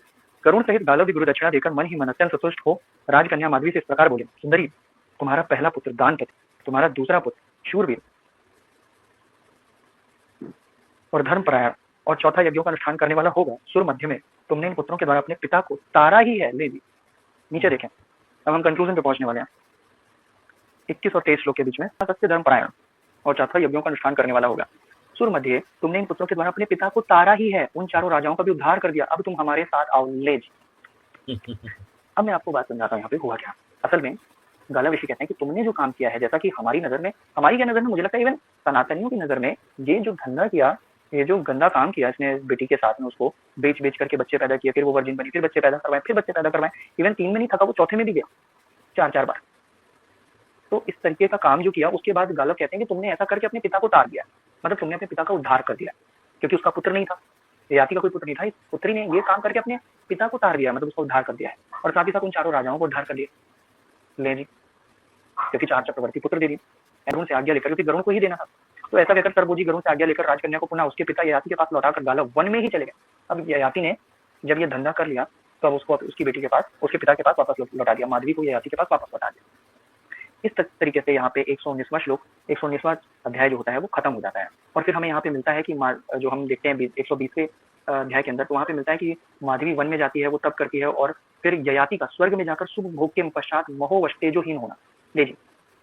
गरुड़ सहित गालव भी गुरु दक्षिणा देकर मन ही मन अत्यंत संतुष्ट हो राजकन्या माधवी से इस प्रकार बोले, सुंदरी तुम्हारा पहला पुत्र दानपति, तुम्हारा दूसरा पुत्र शूरवीर और धर्मपरायण और चौथा यज्ञों का अनुष्ठान करने वाला होगा। सुर मध्य में तुमने इन पुत्रों के द्वारा अपने पिता को तारा ही है। ले जी, नीचे देखें, अब हम कंक्लूजन पे पहुंचने वाले हैं। 21 और 23 श्लोक के बीच में सत्य धर्मपरायण और चौथा यज्ञों का अनुष्ठान करने वाला होगा। सुर मध्य तुमने इन पुत्रों के द्वारा अपने पिता को तारा ही है, उन चारों राजाओं का भी उद्धार कर दिया, अब तुम हमारे साथ आओ। ले जी, अब मैं आपको बात समझाता हूँ यहाँ पे हुआ क्या। असल में गालव ऋषि कहते हैं कि तुमने जो काम किया है, जैसा कि हमारी नजर में, हमारी क्या नजर में, मुझे लगता है इवन सनातनियों की नजर में, ये जो धंधा किया, ये जो गंदा काम किया इसने बेटी के साथ में, उसको बेच करके बच्चे पैदा किए, फिर वो वर्जिन बनी, फिर बच्चे पैदा करवाए, इवन 3 में नहीं थका, वो चौथे में भी गया 4 बार। तो इस तरीके का काम जो किया, उसके बाद गालव कहते हैं कि तुमने ऐसा करके अपने पिता को तार दिया, मतलब तुमने अपने पिता का उद्धार कर दिया, क्योंकि उसका पुत्र नहीं था, ययाति का कोई पुत्र नहीं था, इस पुत्री ने ये काम करके अपने पिता को तार दिया, मतलब उसका उद्धार कर दिया है, और साथ ही साथ उन चारों राजाओं को उद्धार कर दिया। ले जी, क्योंकि 4 चक्रवर्ती पुत्र दे दिए गरुड़ से आज्ञा लेकर, क्योंकि गरुड़ को ही देना था। तो ऐसा कहकर सरबोजी गरुड़ से आज्ञा लेकर राजकन्या को पुनः उसके पिता ययाति के पास लौटाकर गालव वन में ही चले गए। अब ययाति ने जब ये धंधा कर लिया तो अब उसको उसकी बेटी के पास, उसके पिता के पास वापस लौटा दिया, माधवी को ययाति के पास वापस लौटा दिया। इस तरीके से यहाँ पे 119वां श्लोक, 119वां अध्याय जो होता है वो खत्म हो जाता है। और फिर हमें यहाँ पे मिलता है कि जो हम देखते हैं 120वें अध्याय के अंदर, तो वहाँ पे मिलता है कि माधवी वन में जाती है, वो तप करती है, और फिर ययाति का स्वर्ग में जाकर शुभ भोग के पश्चात महोवश तेजोहीन होना। ले जी,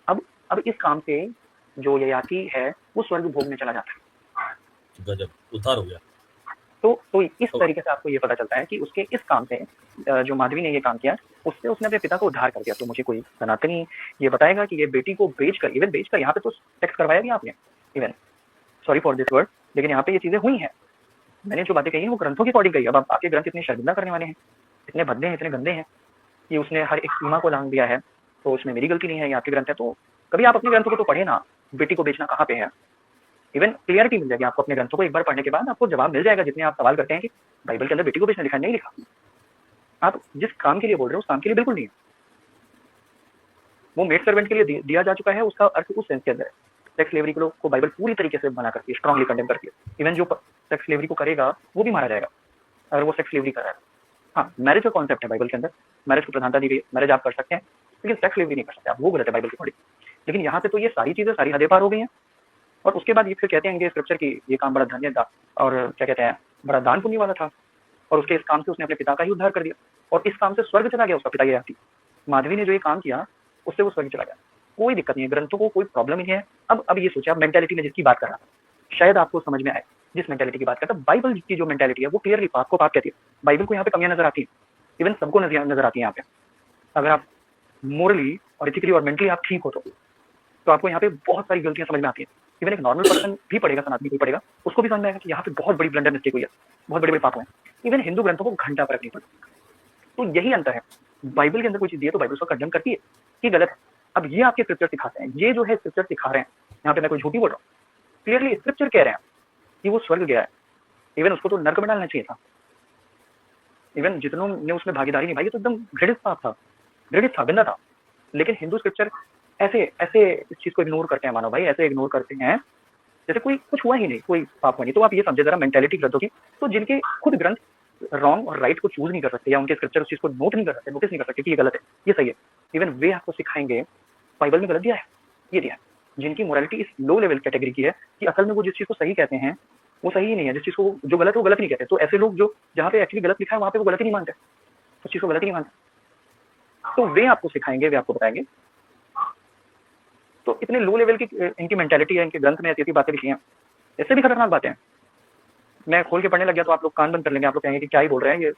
अब इस काम से जो ययाति है वो स्वर्ग भोग में चला जाता है। गजब, उद्धार हो गया। तो इस तरीके से आपको ये पता चलता है कि उसके इस काम से, जो माधवी ने ये काम किया, उससे उसने अपने पिता को उद्धार कर दिया। तो मुझे कोई सनातनी ये बताएगा कि ये बेटी को बेचकर, इवन बेचकर, यहाँ पे तो टेक्स्ट करवाया गया आपने, even sorry for this word, लेकिन यहाँ पे ये चीजें हुई हैं। मैंने जो बातें कही हैं वो ग्रंथों के अकॉर्डिंग कही। अब आपके ग्रंथ इतने शर्मिंदा करने वाले हैं, इतने भद्दे हैं, इतने गंदे हैं कि उसने हर एक सीमा को लांघ दिया है, तो उसमें मेरी गलती नहीं है, ये आपके ग्रंथ है। तो कभी आप अपने ग्रंथों को तो पढ़े ना, बेटी को बेचना कहाँ पे है, इवन क्लियरिटी मिल जाएगी आपको अपने ग्रंथों को एक बार पढ़ने के बाद, आपको जवाब मिल जाएगा जितने आप सवाल करते हैं कि बाइबल के अंदर बेटी को बेचना लिखा नहीं लिखा। आप जिस काम के लिए बोल रहे हो उस काम के लिए बिल्कुल नहीं है। वो मेड सर्वेंट के लिए दिया जा चुका है, उसका अर्थ उस सेंस के अंदर है। सेक्स स्लेवरी को बाइबल पूरी तरीके से मना करती है, स्ट्रांगली कंडेम करती है। इवन जो सेक्स स्लेवरी को करेगा वो भी मारा जाएगा। अगर वो सेक्स स्लेवरी कर रहा है। हाँ, मैरिज का कॉन्सेप्ट है बाइबल के अंदर, मैरिज को प्रधानता दी गई है, मैरिज आप कर सकते हैं, लेकिन सेक्स स्लेवरी नहीं कर सकते आप, वो गलत है बाइबल के अकॉर्डिंग। लेकिन यहाँ पे तो ये सारी चीजें, सारी हदें पार हो गई हैं। और उसके बाद ये फिर कहते हैं स्क्रिप्चर की ये काम बड़ा धन्य था, और क्या कहते हैं, बड़ा दान पुण्य वाला था, और उसके इस काम से उसने अपने पिता का ही उद्धार कर दिया, और इस काम से स्वर्ग चला गया उसका पिता। ये माधवी ने जो ये काम किया उससे वो स्वर्ग चला गया। कोई दिक्कत नहीं है, ग्रंथों को कोई प्रॉब्लम नहीं है। अब ये सोचिए, आप मेंटेलिटी में जिसकी बात कर रहा था, शायद आपको समझ में आए जिस मेंटेलिटी की बात करता, बाइबल की जो मेंटेलिटी है वो क्लियरली पाप को पाप कहती है। बाइबल को यहाँ पे कमियां नजर आती है, इवन सबको नजर आती है यहाँ पे। अगर आप मोरली और इथिकली और मेंटली आप ठीक हो तो आपको यहाँ पे बहुत सारी गलतियां समझ में आती है। इवन एक नॉर्मल पर्सन भी पढ़ेगा, सनातनी भी पढ़ेगा, उसको भी समझ में आएगा कि यहाँ पे बहुत बड़ी ब्लंडर मिस्टेक हुई है, बहुत बड़े बड़े पाप हुए हैं। इवन हिंदू ग्रंथों को घंटा फर्क नहीं पड़ता। तो यही अंतर है, बाइबल के अंदर कोई चीज दी है तो बाइबल उसको कंडेम करती है कि गलत है। अब ये आपके स्क्रिप्चर सिखाते हैं, ये जो है स्क्रिप्चर सिखा रहे हैं, यहाँ पे मैं कोई झूठी बोल रहा हूँ, क्लियरली स्क्रिप्चर कह रहे हैं कि वो स्वर्ग गया है। इवन उसको तो नर्क में डालना चाहिए था। इवन जितनों ने उसमें भागीदारी निभाई तो एकदम घृणित पाप था, घृणित था, गंदा था। लेकिन हिंदू स्क्रिप्चर ऐसे ऐसे इस चीज को इग्नोर करते हैं, मानो भाई ऐसे इग्नोर करते हैं जैसे कोई कुछ हुआ ही नहीं, कोई पाप हुआ नहीं। तो आप ये समझे जरा मेंटेलिटी ग्रंथों की, तो जिनके खुद ग्रंथ रॉन्ग और राइट को चूज नहीं कर सकते, या उनके स्क्रिप्चर उस चीज को नोट नहीं कर सकते, नोटिस नहीं कर सकते कि ये गलत है, ये सही है, इवन वे आपको सिखाएंगे बाइबल में गलत दिया है, ये दिया है। जिनकी मोरालिटी इस लो लेवल कैटेगरी की है कि असल में वो जिस चीज को सही कहते हैं वो सही ही नहीं है, जिस चीज को जो गलत है वो गलत नहीं कहते। तो ऐसे लोग जो जहाँ पे एक्चुअली गलत लिखा है वहाँ पे वो गलत ही नहीं मानते, उस चीज को गलत ही नहीं मानते। तो वे आपको सिखाएंगे, वे आपको बताएंगे। तो इतने लो लेवल की इनकी मेंटालिटी है, इनके ग्रंथ में ऐसी बातें लिखी हैं, इससे भी खतरनाक बातें हैं। मैं खोल के पढ़ने लग गया तो आप लोग कान बंद कर लेंगे, आप लोग कहेंगे कि क्या ही बोल रहे हैं ये,